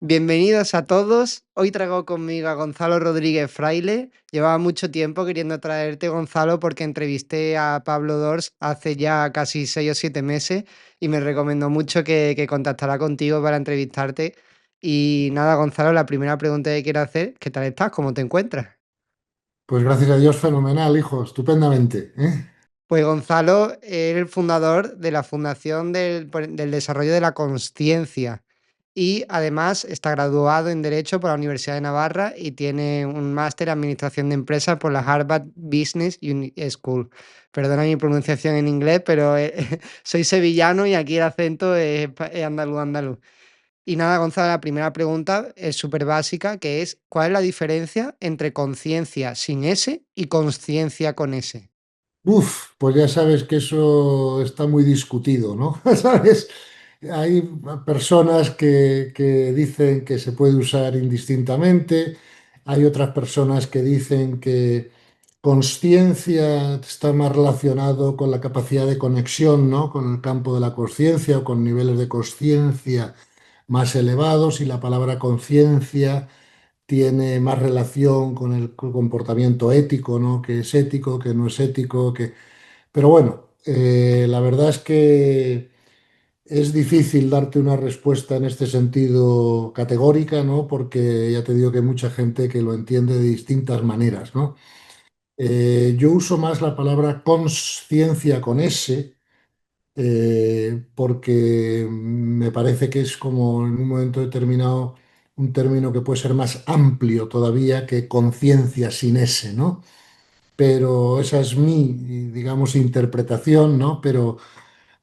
Bienvenidos a todos. Hoy traigo conmigo a Gonzalo Rodríguez Fraile. Llevaba mucho tiempo queriendo traerte, Gonzalo, porque entrevisté a Pablo Dors hace ya casi 6 o 7 meses y me recomendó mucho que contactara contigo para entrevistarte. Y nada, Gonzalo, la primera pregunta que quiero hacer, ¿qué tal estás? ¿Cómo te encuentras? Pues gracias a Dios, fenomenal, hijo, estupendamente, ¿eh? Pues Gonzalo es el fundador de la Fundación del Desarrollo de la Consciencia y además está graduado en Derecho por la Universidad de Navarra y tiene un máster en Administración de Empresas por la Harvard Business School. Perdona mi pronunciación en inglés, pero soy sevillano y aquí el acento es andaluz, andaluz. Y nada, Gonzalo, la primera pregunta es súper básica, que es, ¿cuál es la diferencia entre conciencia sin S y consciencia con S? Pues ya sabes que eso está muy discutido, ¿no? ¿Sabes? Hay personas que dicen que se puede usar indistintamente, hay otras personas que dicen que consciencia está más relacionado con la capacidad de conexión, ¿no? Con el campo de la conciencia o con niveles de conciencia más elevados y la palabra conciencia tiene más relación con el comportamiento ético, ¿no? Que es ético, que no es ético, que... Pero bueno, la verdad es que es difícil darte una respuesta en este sentido categórica, ¿no? Porque ya te digo que hay mucha gente que lo entiende de distintas maneras, ¿no? Yo uso más la palabra conciencia con S, porque me parece que es como en un momento determinado un término que puede ser más amplio todavía que conciencia sin ese, ¿no? Pero esa es mi, digamos, interpretación, ¿no? Pero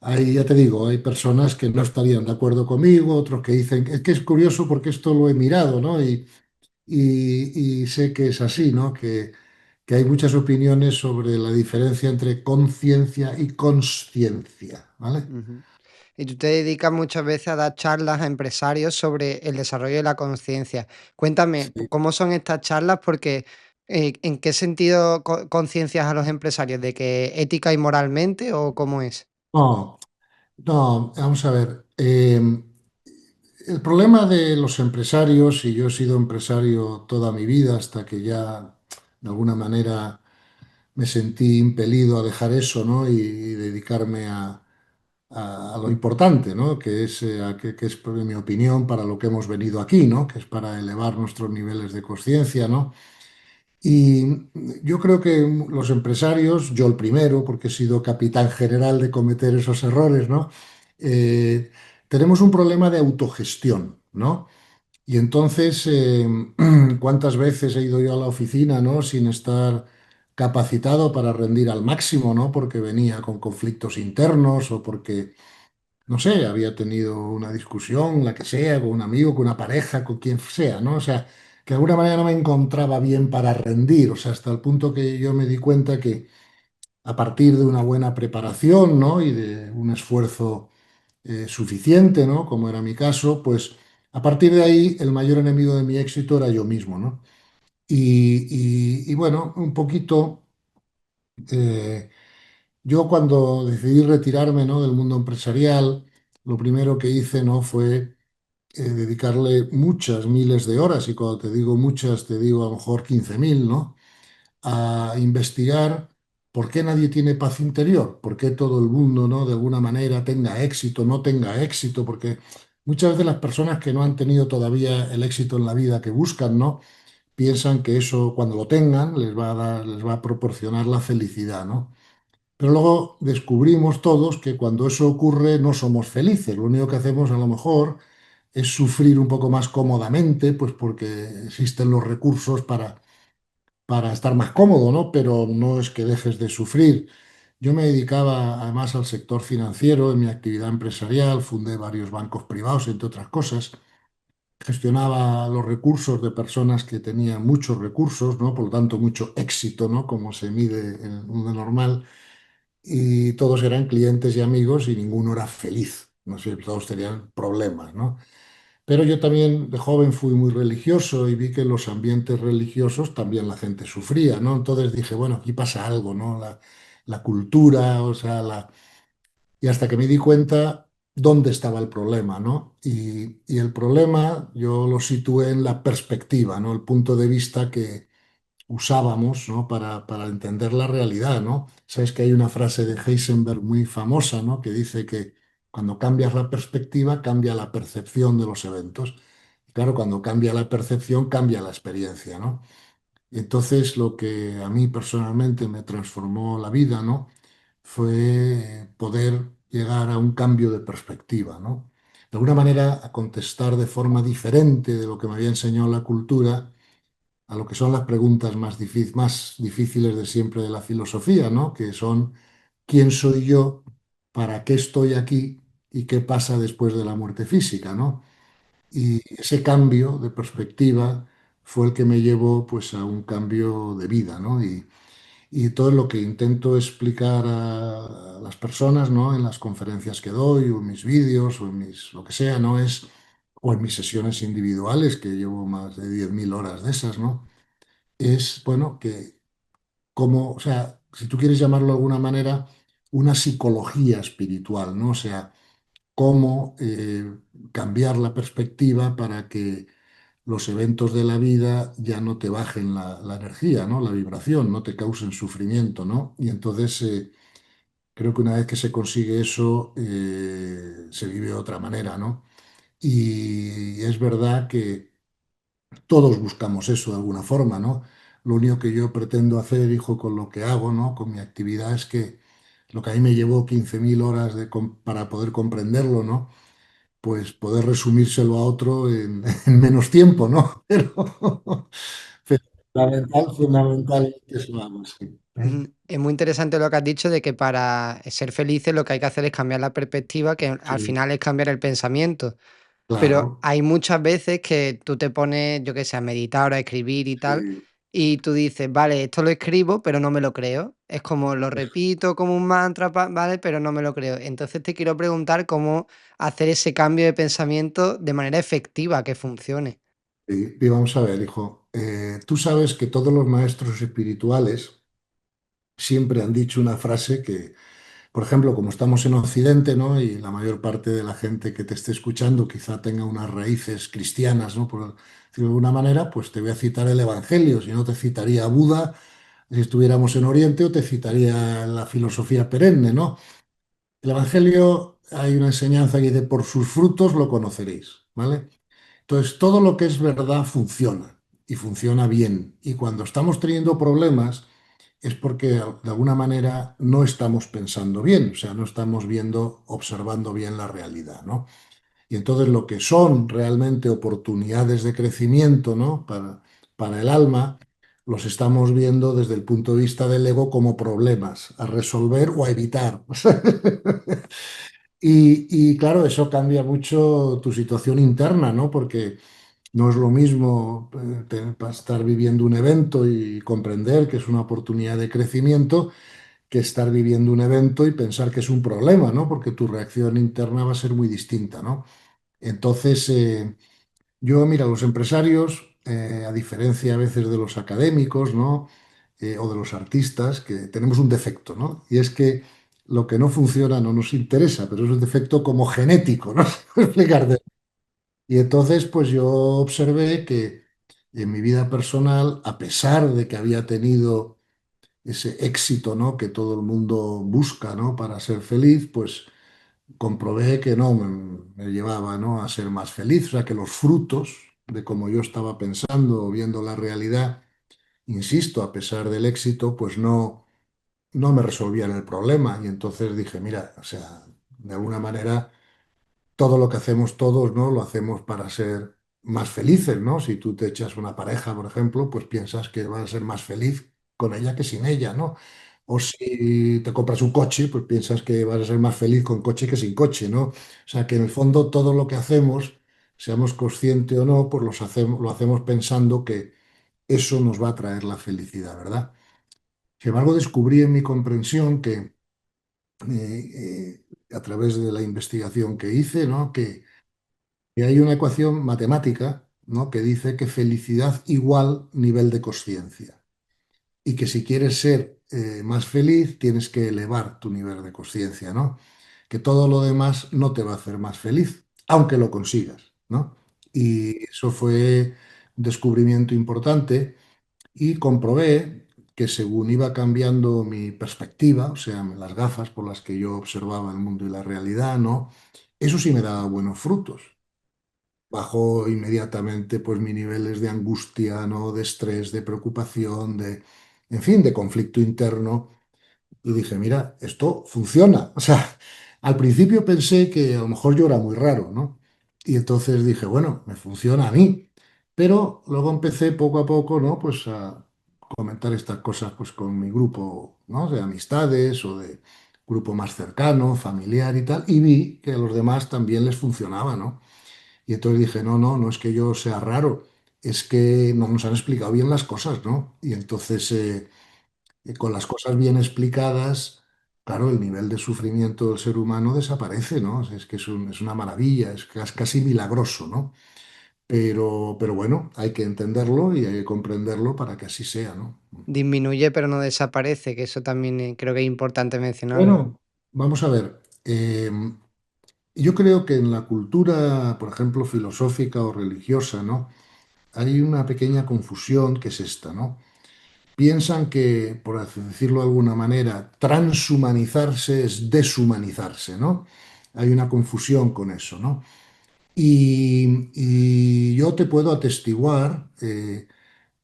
ahí ya te digo, hay personas que no estarían de acuerdo conmigo, otros que dicen, es que es curioso porque esto lo he mirado, ¿no? Y sé que es así, ¿no? Que hay muchas opiniones sobre la diferencia entre conciencia y consciencia, ¿vale? Ujú. Y tú te dedicas muchas veces a dar charlas a empresarios sobre el desarrollo de la conciencia. Cuéntame, Sí. ¿cómo son estas charlas? Porque, ¿en qué sentido conciencias a los empresarios? ¿De que ética y moralmente o cómo es? No, no, vamos a ver. El problema de los empresarios, y yo he sido empresario toda mi vida hasta que ya de alguna manera me sentí impelido a dejar eso, ¿no? Y dedicarme a lo importante, ¿no? Que es, que es, en mi opinión, para lo que hemos venido aquí, ¿no? Que es para elevar nuestros niveles de conciencia, ¿no? Y yo creo que los empresarios, yo el primero, porque he sido capitán general de cometer esos errores, ¿no? Eh, tenemos un problema de autogestión, ¿no? Y entonces, ¿cuántas veces he ido yo a la oficina, ¿no? Sin estar capacitado para rendir al máximo, ¿no? Porque venía con conflictos internos o porque, no sé, había tenido una discusión, la que sea, con un amigo, con una pareja, con quien sea, ¿no? O sea, que de alguna manera no me encontraba bien para rendir, o sea, hasta el punto que yo me di cuenta que a partir de una buena preparación, ¿no? Y de un esfuerzo suficiente, ¿no? Como era mi caso, pues a partir de ahí el mayor enemigo de mi éxito era yo mismo, ¿no? Y bueno, un poquito, eh, yo cuando decidí retirarme, ¿no? Del mundo empresarial, lo primero que hice, ¿no? Fue dedicarle muchas miles de horas, y cuando te digo muchas, te digo a lo mejor 15.000, ¿no? A investigar por qué nadie tiene paz interior, por qué todo el mundo, ¿no? De alguna manera tenga éxito, no tenga éxito, porque muchas veces las personas que no han tenido todavía el éxito en la vida que buscan, ¿no? Piensan que eso cuando lo tengan les va a dar, les va a proporcionar la felicidad, ¿no? Pero luego descubrimos todos que cuando eso ocurre no somos felices. Lo único que hacemos a lo mejor es sufrir un poco más cómodamente, pues porque existen los recursos para estar más cómodo, ¿no? Pero no es que dejes de sufrir. Yo me dedicaba además al sector financiero en mi actividad empresarial, fundé varios bancos privados, entre otras cosas. Gestionaba los recursos de personas que tenían muchos recursos, ¿no? Por lo tanto, mucho éxito, ¿no? Como se mide en el mundo normal. Y todos eran clientes y amigos y ninguno era feliz. No sé, todos tenían problemas, ¿no? Pero yo también de joven fui muy religioso y vi que en los ambientes religiosos también la gente sufría, ¿no? Entonces dije, bueno, aquí pasa algo, ¿no? La cultura, o sea, la... Y hasta que me di cuenta dónde estaba el problema, ¿no? Y el problema yo lo situé en la perspectiva, ¿no? El punto de vista que usábamos, ¿no? Para entender la realidad, ¿no? Sabes que hay una frase de Heisenberg muy famosa, ¿no? Que dice que cuando cambias la perspectiva, cambia la percepción de los eventos. Y claro, cuando cambia la percepción, cambia la experiencia, ¿no? Y entonces lo que a mí personalmente me transformó la vida, ¿no? Fue poder llegar a un cambio de perspectiva, ¿no? De alguna manera, a contestar de forma diferente de lo que me había enseñado la cultura a lo que son las preguntas más difíciles de siempre de la filosofía, ¿no? Que son ¿quién soy yo? ¿Para qué estoy aquí? ¿Y qué pasa después de la muerte física, ¿no? Y ese cambio de perspectiva fue el que me llevó pues a un cambio de vida, ¿no? Y todo lo que intento explicar a las personas, ¿no? En las conferencias que doy, o en mis vídeos, o en mis, lo que sea, ¿no? O en mis sesiones individuales, que llevo más de 10.000 horas de esas, ¿no? Es, bueno, que como, o sea, si tú quieres llamarlo de alguna manera, una psicología espiritual, ¿no? O sea, cómo cambiar la perspectiva para que los eventos de la vida ya no te bajen la energía, ¿no? La vibración, no te causen sufrimiento, ¿no? Y entonces creo que una vez que se consigue eso, se vive de otra manera, ¿no? Y es verdad que todos buscamos eso de alguna forma, ¿no? Lo único que yo pretendo hacer, hijo, con lo que hago, ¿no? Con mi actividad es que lo que a mí me llevó 15.000 horas para poder comprenderlo, ¿no? Pues poder resumírselo a otro en, en menos tiempo, ¿no? Pero fundamental que eso hago, sí. Es muy interesante lo que has dicho de que para ser felices lo que hay que hacer es cambiar la perspectiva, que al Sí, final es cambiar el pensamiento. Pero claro, hay muchas veces que tú te pones, yo qué sé, a meditar o a escribir y tal, sí. y tú dices, vale, esto lo escribo, pero no me lo creo. Es como lo repito como un mantra, ¿vale? Pero no me lo creo. Entonces te quiero preguntar cómo hacer ese cambio de pensamiento de manera efectiva, que funcione. Y vamos a ver, hijo, tú sabes que todos los maestros espirituales siempre han dicho una frase que, por ejemplo, como estamos en Occidente, ¿no? Y la mayor parte de la gente que te esté escuchando quizá tenga unas raíces cristianas, ¿no? Por decirlo de alguna manera, pues te voy a citar el Evangelio, si no te citaría a Buda si estuviéramos en Oriente o te citaría la filosofía perenne, ¿no? El Evangelio hay una enseñanza que dice, por sus frutos lo conoceréis, ¿vale? Entonces, todo lo que es verdad funciona y funciona bien. Y cuando estamos teniendo problemas es porque de alguna manera no estamos pensando bien, o sea, no estamos viendo, observando bien la realidad, ¿no? Y entonces lo que son realmente oportunidades de crecimiento, ¿no? Para el alma, los estamos viendo desde el punto de vista del ego como problemas a resolver o a evitar. Y claro, eso cambia mucho tu situación interna, ¿no? Porque no es lo mismo estar viviendo un evento y comprender que es una oportunidad de crecimiento que estar viviendo un evento y pensar que es un problema, ¿no? Porque tu reacción interna va a ser muy distinta, ¿no? Entonces, yo, mira, los empresarios, a diferencia a veces de los académicos, ¿no? O de los artistas, que tenemos un defecto, ¿no? Y es que lo que no funciona no nos interesa, pero es un defecto como genético, ¿no? Explicarte. Y entonces, pues yo observé que en mi vida personal, a pesar de que había tenido ese éxito, ¿no? Que todo el mundo busca, ¿no? Para ser feliz, pues comprobé que no me llevaba, ¿no? A ser más feliz, o sea que los frutos de cómo yo estaba pensando o viendo la realidad, insisto, a pesar del éxito, pues no me resolvían el problema. Y entonces dije, mira, o sea, de alguna manera todo lo que hacemos todos, ¿no? Lo hacemos para ser más felices, ¿no? Si tú te echas una pareja, por ejemplo, pues piensas que vas a ser más feliz con ella que sin ella, ¿no? O si te compras un coche, pues piensas que vas a ser más feliz con coche que sin coche, ¿no? O sea, que en el fondo todo lo que hacemos, seamos conscientes o no, pues lo hacemos pensando que eso nos va a traer la felicidad, ¿verdad? Sin embargo, descubrí en mi comprensión que a través de la investigación que hice, ¿no? Que hay una ecuación matemática, ¿no? Que dice que felicidad igual nivel de conciencia y que si quieres ser más feliz tienes que elevar tu nivel de conciencia, ¿no? que todo lo demás no te va a hacer más feliz, aunque lo consigas, ¿no? Y eso fue un descubrimiento importante y comprobé que según iba cambiando mi perspectiva, o sea, las gafas por las que yo observaba el mundo y la realidad, ¿no? Eso sí me daba buenos frutos. Bajó inmediatamente pues mis niveles de angustia, ¿no? De estrés, de preocupación, en fin, de conflicto interno. Y dije, mira, esto funciona. O sea, al principio pensé que a lo mejor yo era muy raro, ¿no? Y entonces dije, bueno, me funciona a mí. Pero luego empecé poco a poco, ¿no? Pues a comentar estas cosas pues con mi grupo, ¿no? De amistades o de grupo más cercano, familiar y tal, y vi que a los demás también les funcionaba, ¿no? Y entonces dije, no, no, no es que yo sea raro, es que no nos han explicado bien las cosas, ¿no? Y entonces, con las cosas bien explicadas, claro, el nivel de sufrimiento del ser humano desaparece, ¿no? Es que es una maravilla, casi milagroso, ¿no? Pero bueno, hay que entenderlo y hay que comprenderlo para que así sea, ¿no? Disminuye, pero no desaparece, que eso también, creo que es importante mencionarlo. Bueno, vamos a ver. Yo creo que en la cultura, por ejemplo, filosófica o religiosa, ¿no? Hay una pequeña confusión que es esta, ¿no? Piensan que, por así decirlo de alguna manera, transhumanizarse es deshumanizarse, ¿no? Hay una confusión con eso, ¿no? Y yo te puedo atestiguar que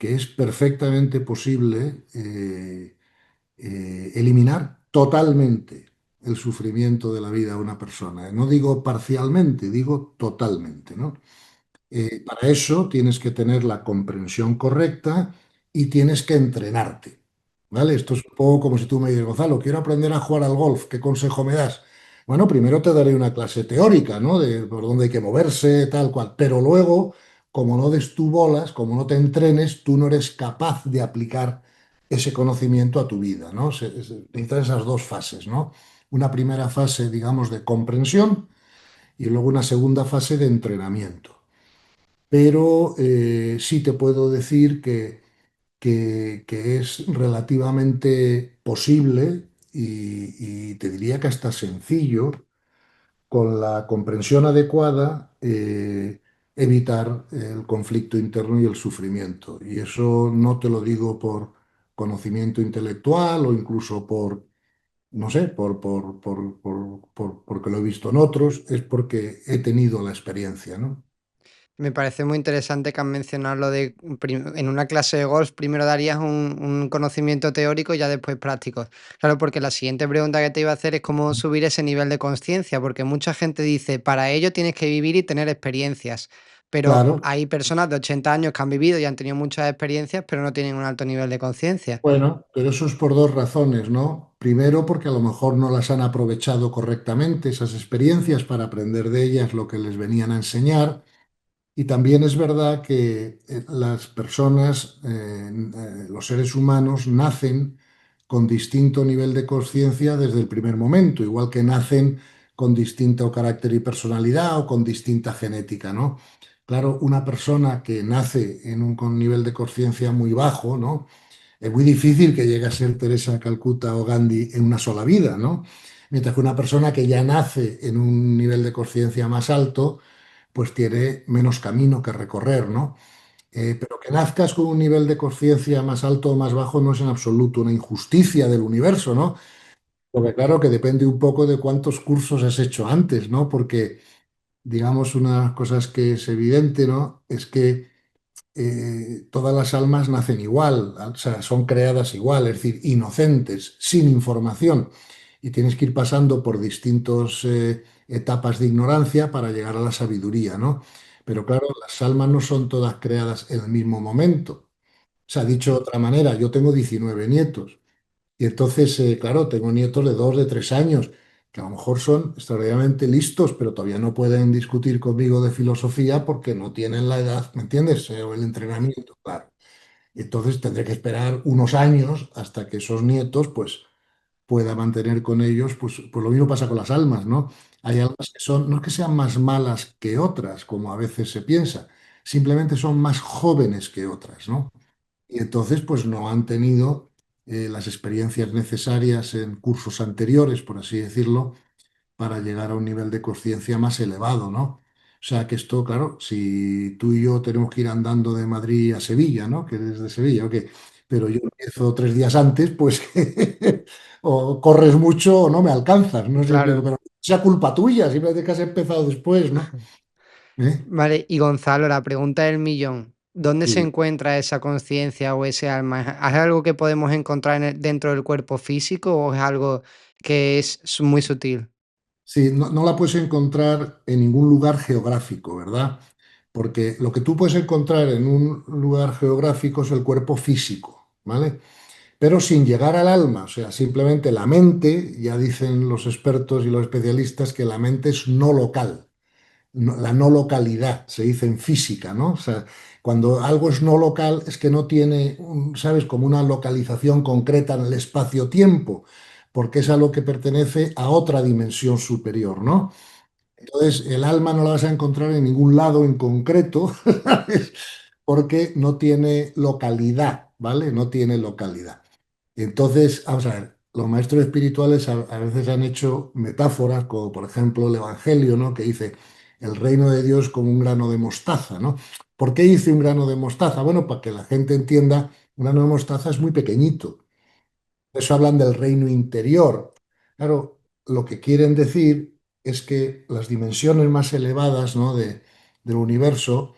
es perfectamente posible eliminar totalmente el sufrimiento de la vida de una persona. No digo parcialmente, digo totalmente, ¿no? Para eso tienes que tener la comprensión correcta y tienes que entrenarte, ¿vale? Esto es un poco como si tú me dices, Gonzalo, quiero aprender a jugar al golf, ¿qué consejo me das? Bueno, primero te daré una clase teórica, ¿no? De por dónde hay que moverse, tal cual, pero luego, como no des tú bolas, como no te entrenes, tú no eres capaz de aplicar ese conocimiento a tu vida, ¿no? Necesitas esas dos fases, ¿no? Una primera fase, digamos, de comprensión y luego una segunda fase de entrenamiento, pero sí te puedo decir que es relativamente posible y te diría que hasta sencillo, con la comprensión adecuada, evitar el conflicto interno y el sufrimiento. Y eso no te lo digo por conocimiento intelectual o incluso por, no sé, porque lo he visto en otros, es porque he tenido la experiencia, ¿no? Me parece muy interesante que has mencionado lo de en una clase de golf primero darías un conocimiento teórico y ya después práctico. Claro, porque la siguiente pregunta que te iba a hacer es cómo subir ese nivel de conciencia, porque mucha gente dice, para ello tienes que vivir y tener experiencias, pero Claro. hay personas de 80 años que han vivido y han tenido muchas experiencias, pero no tienen un alto nivel de conciencia. Bueno, pero eso es por dos razones, ¿no? Primero, porque a lo mejor no las han aprovechado correctamente esas experiencias para aprender de ellas lo que les venían a enseñar. Y también es verdad que las personas, los seres humanos, nacen con distinto nivel de conciencia desde el primer momento, igual que nacen con distinto carácter y personalidad o con distinta genética, ¿no? Claro, una persona que nace con un nivel de conciencia muy bajo, ¿no? Es muy difícil que llegue a ser Teresa Calcuta o Gandhi en una sola vida, ¿no? Mientras que una persona que ya nace en un nivel de conciencia más alto, pues tiene menos camino que recorrer, ¿no? Pero que nazcas con un nivel de conciencia más alto o más bajo no es en absoluto una injusticia del universo, ¿no? Porque claro que depende un poco de cuántos cursos has hecho antes, ¿no? Porque, digamos, una de las cosas que es evidente, ¿no? Es que todas las almas nacen igual, o sea, son creadas igual, es decir, inocentes, sin información, y tienes que ir pasando por distintas etapas de ignorancia para llegar a la sabiduría, ¿no? Pero claro, las almas no son todas creadas en el mismo momento. Se ha dicho de otra manera, yo tengo 19 nietos, y entonces, claro, tengo nietos de 2, de 3 años, que a lo mejor son extraordinariamente listos, pero todavía no pueden discutir conmigo de filosofía porque no tienen la edad, ¿me entiendes? O el entrenamiento, claro. Y entonces tendré que esperar unos años hasta que esos nietos, pues, pueda mantener con ellos, pues lo mismo pasa con las almas, ¿no? Hay almas que son, no es que sean más malas que otras, como a veces se piensa, simplemente son más jóvenes que otras, ¿no? Y entonces, pues no han tenido las experiencias necesarias en cursos anteriores, por así decirlo, para llegar a un nivel de conciencia más elevado, ¿no? O sea que esto, claro, si tú y yo tenemos que ir andando de Madrid a Sevilla, ¿no? Que eres de Sevilla, ok, pero yo empiezo 3 días antes, pues o corres mucho o no me alcanzas, no sé si explico, Claro. pero sea culpa tuya, simplemente que has empezado después, ¿no? ¿Eh? Vale, y Gonzalo, la pregunta del millón. ¿Dónde se Sí. encuentra esa conciencia o ese alma? ¿Es algo que podemos encontrar dentro del cuerpo físico o es algo que es muy sutil? Sí, no, no la puedes encontrar en ningún lugar geográfico, ¿verdad? Porque lo que tú puedes encontrar en un lugar geográfico es el cuerpo físico, ¿vale? Pero sin llegar al alma, o sea, simplemente la mente, ya dicen los expertos y los especialistas que la mente es no local, la no localidad, se dice en física, ¿no? O sea, cuando algo es no local es que no tiene, ¿sabes?, como una localización concreta en el espacio-tiempo, porque es algo que pertenece a otra dimensión superior, ¿no? Entonces, el alma no la vas a encontrar en ningún lado en concreto, ¿sabes? Porque no tiene localidad, ¿vale? No tiene localidad. Entonces, vamos a ver, los maestros espirituales a veces han hecho metáforas, como por ejemplo el Evangelio, ¿no? Que dice el reino de Dios como un grano de mostaza, ¿no? ¿Por qué dice un grano de mostaza? Bueno, para que la gente entienda, un grano de mostaza es muy pequeñito. Por eso hablan del reino interior. Claro, lo que quieren decir es que las dimensiones más elevadas, ¿no? Del universo,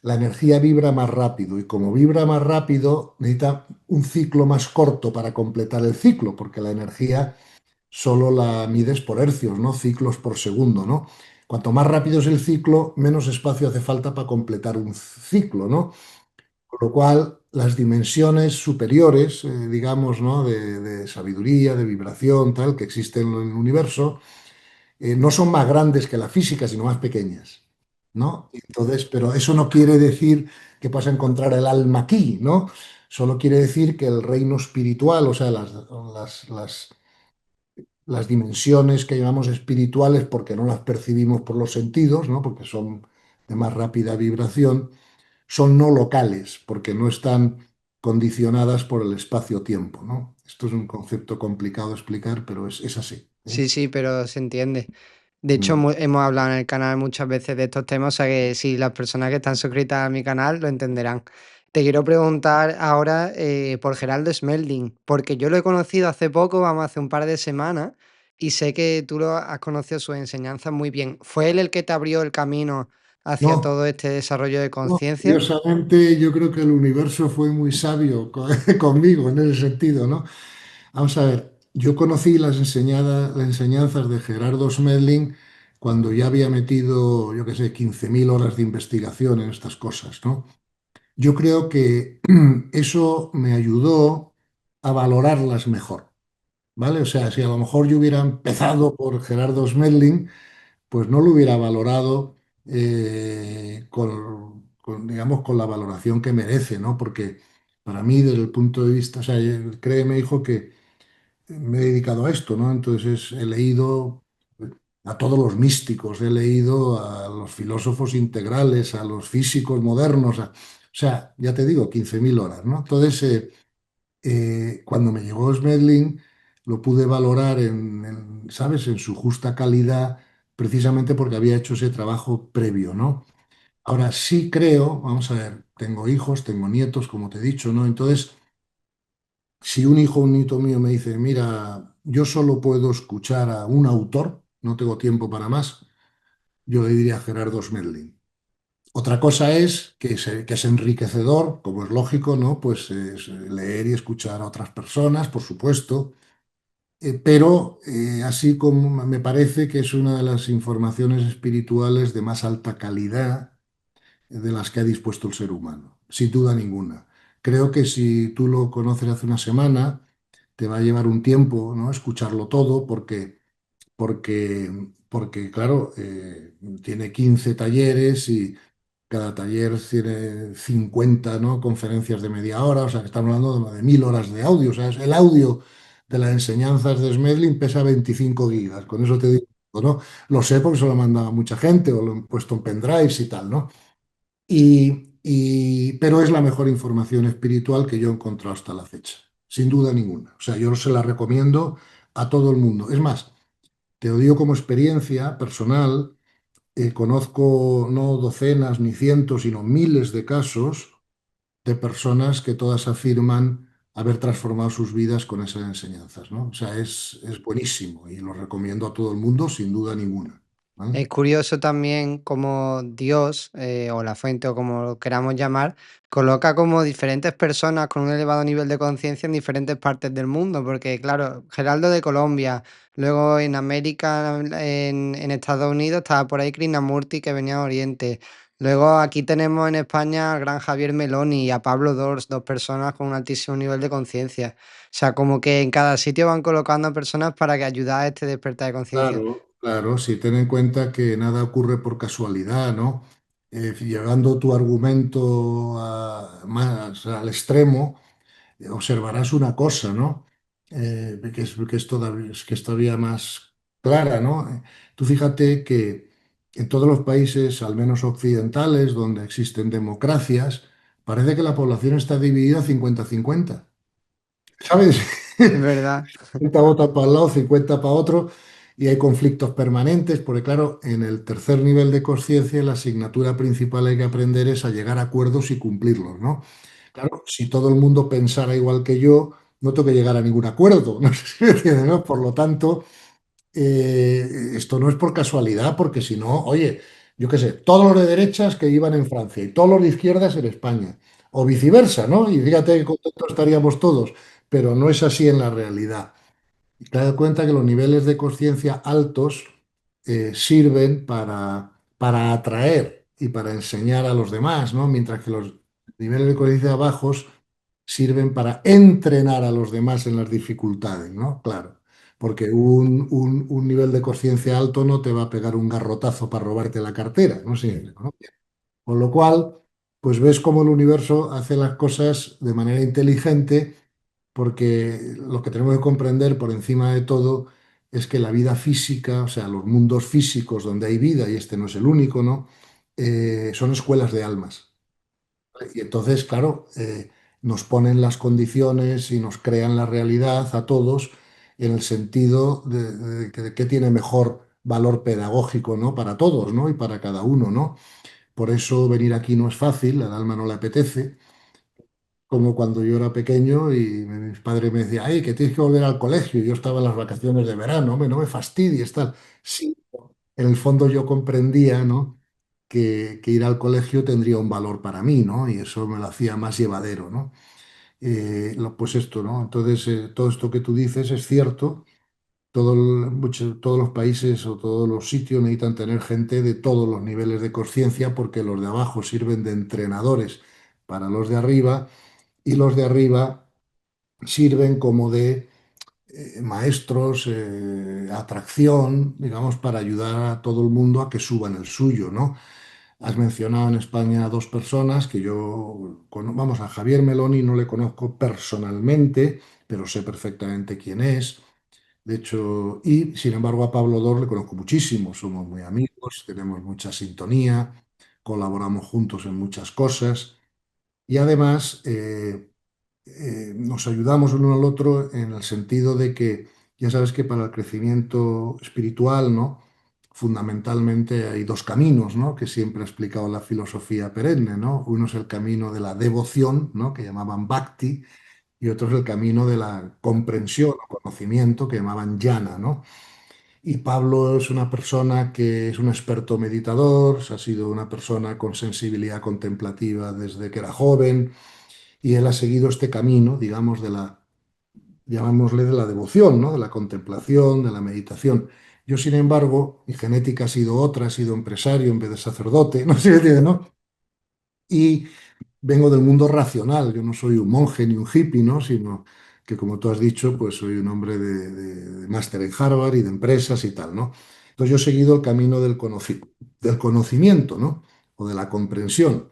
la energía vibra más rápido y como vibra más rápido necesita un ciclo más corto para completar el ciclo, porque la energía solo la mides por hercios, ¿no? Ciclos por segundo, ¿no? Cuanto más rápido es el ciclo, menos espacio hace falta para completar un ciclo, ¿no? Con lo cual, las dimensiones superiores, digamos, ¿no? De sabiduría, de vibración, tal, que existen en el universo, no son más grandes que la física, sino más pequeñas, ¿no? Entonces, pero eso no quiere decir que vas a encontrar el alma aquí, ¿no? Solo quiere decir que el reino espiritual, o sea, las dimensiones que llamamos espirituales, porque no las percibimos por los sentidos, ¿no? Porque son de más rápida vibración, son no locales, porque no están condicionadas por el espacio-tiempo, ¿no? Esto es un concepto complicado de explicar, pero es así, ¿eh? Sí, sí, pero se entiende. De hecho, Mm. hemos hablado en el canal muchas veces de estos temas, o sea que si las personas que están suscritas a mi canal lo entenderán. Te quiero preguntar ahora por Geraldo Smelding, porque yo lo he conocido hace poco, vamos, hace un par de semanas, y sé que tú lo has conocido sus enseñanzas muy bien. ¿Fue él el que te abrió el camino hacia No, todo este desarrollo de no, conciencia? curiosamente, yo creo que el universo fue muy sabio conmigo en ese sentido, ¿no? Vamos a ver, yo conocí las enseñanzas de Gerardo Smedling cuando ya había metido, yo qué sé, 15.000 horas de investigación en estas cosas, ¿no? Yo creo que eso me ayudó a valorarlas mejor, ¿vale? O sea, si a lo mejor yo hubiera empezado por Gerardo Smedling, pues no lo hubiera valorado digamos, con la valoración que merece, ¿no? Porque para mí, desde el punto de vista, o sea, créeme, hijo, que me he dedicado a esto, ¿no? Entonces he leído a todos los místicos, he leído a los filósofos integrales, a los físicos modernos, o sea, ya te digo, 15.000 horas, ¿no? Entonces, cuando me llegó Smedling, lo pude valorar ¿sabes?, en su justa calidad, precisamente porque había hecho ese trabajo previo, ¿no? Ahora sí creo, vamos a ver, tengo hijos, tengo nietos, como te he dicho, ¿no? Entonces, si un hijo o un nieto mío me dice, mira, yo solo puedo escuchar a un autor, no tengo tiempo para más, yo le diría a Gerardo Smedley. Otra cosa es que es enriquecedor, como es lógico, ¿no? Pues leer y escuchar a otras personas, por supuesto, pero así como me parece que es una de las informaciones espirituales de más alta calidad de las que ha dispuesto el ser humano, sin duda ninguna. Creo que si tú lo conoces hace una semana, te va a llevar un tiempo, ¿no?, escucharlo todo, porque claro, tiene 15 talleres y cada taller tiene 50, ¿no?, conferencias de media hora, o sea que estamos hablando de 1.000 horas de audio. O sea, el audio de las enseñanzas de Smedlin pesa 25 gigas, con eso te digo, ¿no? Lo sé porque se lo ha mandado a mucha gente o lo he puesto en pendrives y tal, ¿no? Pero es la mejor información espiritual que yo he encontrado hasta la fecha, sin duda ninguna. O sea, yo se la recomiendo a todo el mundo. Es más, Te lo digo como experiencia personal. Conozco no docenas ni cientos, sino miles de casos de personas que todas afirman haber transformado sus vidas con esas enseñanzas, ¿no? O sea, es buenísimo y lo recomiendo a todo el mundo sin duda ninguna. ¿Vale? Es curioso también cómo Dios, o la fuente, o como lo queramos llamar, coloca como diferentes personas con un elevado nivel de conciencia en diferentes partes del mundo, porque claro, Geraldo de Colombia, luego en América, en Estados Unidos, estaba por ahí Krishnamurti que venía de Oriente. Luego aquí tenemos en España al gran Javier Meloni y a Pablo Dors, dos personas con un altísimo nivel de conciencia. O sea, como que en cada sitio van colocando a personas para que ayudar a este despertar de conciencia. Claro, claro, si ten en cuenta que nada ocurre por casualidad, ¿no? Llevando tu argumento más al extremo, observarás una cosa, ¿no? Que es todavía más clara, ¿no? Tú fíjate que en todos los países, al menos occidentales, donde existen democracias, parece que la población está dividida 50-50. ¿Sabes? Es verdad. 50 votan para un lado, 50 para otro, y hay conflictos permanentes, porque claro, en el tercer nivel de conciencia la asignatura principal hay que aprender es a llegar a acuerdos y cumplirlos, ¿no? Claro, si todo el mundo pensara igual que yo, no tengo que llegar a ningún acuerdo, no sé si me entiendes, ¿no? Por lo tanto, esto no es por casualidad, porque si no, oye, yo qué sé, todos los de derechas que iban en Francia y todos los de izquierdas en España, o viceversa, ¿no? Y fíjate qué contentos estaríamos todos, pero no es así en la realidad. Y te das cuenta que los niveles de conciencia altos sirven para atraer y para enseñar a los demás, ¿no? Mientras que los niveles de conciencia bajos sirven para entrenar a los demás en las dificultades, ¿no? Claro, porque un nivel de conciencia alto no te va a pegar un garrotazo para robarte la cartera, ¿no? Sí, ¿no? Con lo cual, pues ves cómo el universo hace las cosas de manera inteligente, porque lo que tenemos que comprender por encima de todo es que la vida física, o sea, los mundos físicos donde hay vida, y este no es el único, ¿no? Son escuelas de almas. Y entonces, claro, nos ponen las condiciones y nos crean la realidad a todos en el sentido de que tiene mejor valor pedagógico, ¿no? Para todos, ¿no? Y para cada uno, ¿no? Por eso venir aquí no es fácil, al alma no le apetece, como cuando yo era pequeño y mis padres me decían, ay, que tienes que volver al colegio. Y yo estaba en las vacaciones de verano, hombre, no me fastidies, tal. Sí, en el fondo yo comprendía, ¿no? Que ir al colegio tendría un valor para mí, ¿no? Y eso me lo hacía más llevadero, ¿no? Pues esto, ¿no? Entonces, todo esto que tú dices es cierto. Todos los países o todos los sitios necesitan tener gente de todos los niveles de conciencia porque los de abajo sirven de entrenadores para los de arriba y los de arriba sirven como de maestros, atracción, digamos, para ayudar a todo el mundo a que suban el suyo, ¿no? Has mencionado en España a dos personas que vamos, a Javier Meloni no le conozco personalmente, pero sé perfectamente quién es. De hecho, y sin embargo a Pablo Dor le conozco muchísimo, somos muy amigos, tenemos mucha sintonía, colaboramos juntos en muchas cosas y además nos ayudamos uno al otro en el sentido de que ya sabes que para el crecimiento espiritual, ¿no? Fundamentalmente hay dos caminos, ¿no? Que siempre ha explicado la filosofía perenne, ¿no? Uno es el camino de la devoción, ¿no? Que llamaban bhakti, y otro es el camino de la comprensión o conocimiento que llamaban jnana, ¿no? Y Pablo es una persona que es un experto meditador, ha sido una persona con sensibilidad contemplativa desde que era joven, y él ha seguido este camino, digamos, llamémosle de la devoción, ¿no? De la contemplación, de la meditación. Yo, sin embargo, mi genética ha sido otra, he sido empresario en vez de sacerdote, no sé si me entiendes, ¿no? Y vengo del mundo racional, yo no soy un monje ni un hippie, ¿no? Sino que, como tú has dicho, pues soy un hombre de máster en Harvard y de empresas y tal, ¿no? Entonces yo he seguido el camino del conocimiento, ¿no? O de la comprensión.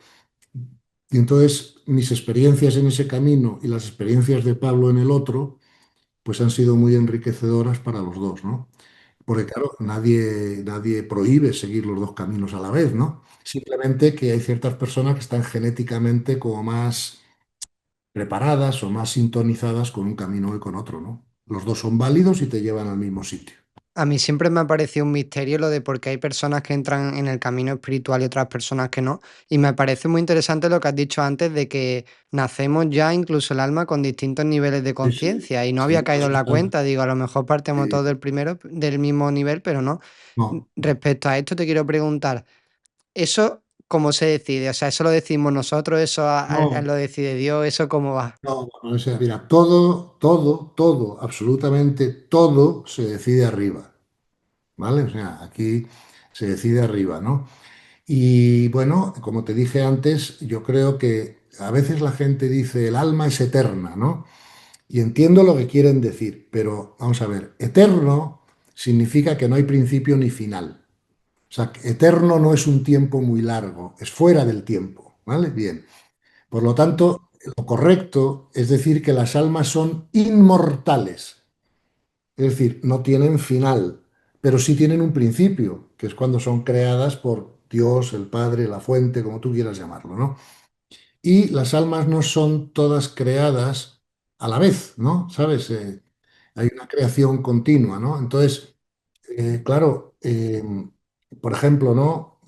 Y entonces mis experiencias en ese camino y las experiencias de Pablo en el otro, pues han sido muy enriquecedoras para los dos, ¿no? Porque claro, nadie prohíbe seguir los dos caminos a la vez, ¿no? Simplemente que hay ciertas personas que están genéticamente como más preparadas o más sintonizadas con un camino y con otro, ¿no? Los dos son válidos y te llevan al mismo sitio. A mí siempre me ha parecido un misterio lo de por qué hay personas que entran en el camino espiritual y otras personas que no. Y me parece muy interesante lo que has dicho antes de que nacemos ya incluso el alma con distintos niveles de Sí, sí, conciencia y no había sí, caído en la cuenta. Digo, a lo mejor partimos sí. todos del primero, del mismo nivel, pero no. No, no, Respecto a esto te quiero preguntar, ¿eso cómo se decide? O sea, ¿eso lo decimos nosotros? ¿Eso no, lo decide Dios? ¿Eso cómo va? no, no, o sea, mira, todo, absolutamente todo se decide arriba, ¿vale? O sea, aquí se decide arriba, ¿no? Y bueno, como te dije antes, yo creo que a veces la gente dice el alma es eterna, ¿no? Y entiendo lo que quieren decir, pero vamos a ver, eterno significa que no hay principio ni final. O sea, que eterno no es un tiempo muy largo, es fuera del tiempo, ¿vale? Bien. Por lo tanto, lo correcto es decir que las almas son inmortales, es decir, no tienen final, pero sí tienen un principio, que es cuando son creadas por Dios, el Padre, la fuente, como tú quieras llamarlo, ¿no? Y las almas no son todas creadas a la vez, ¿no? ¿Sabes? Hay una creación continua, ¿no? Entonces, claro, por ejemplo, ¿no?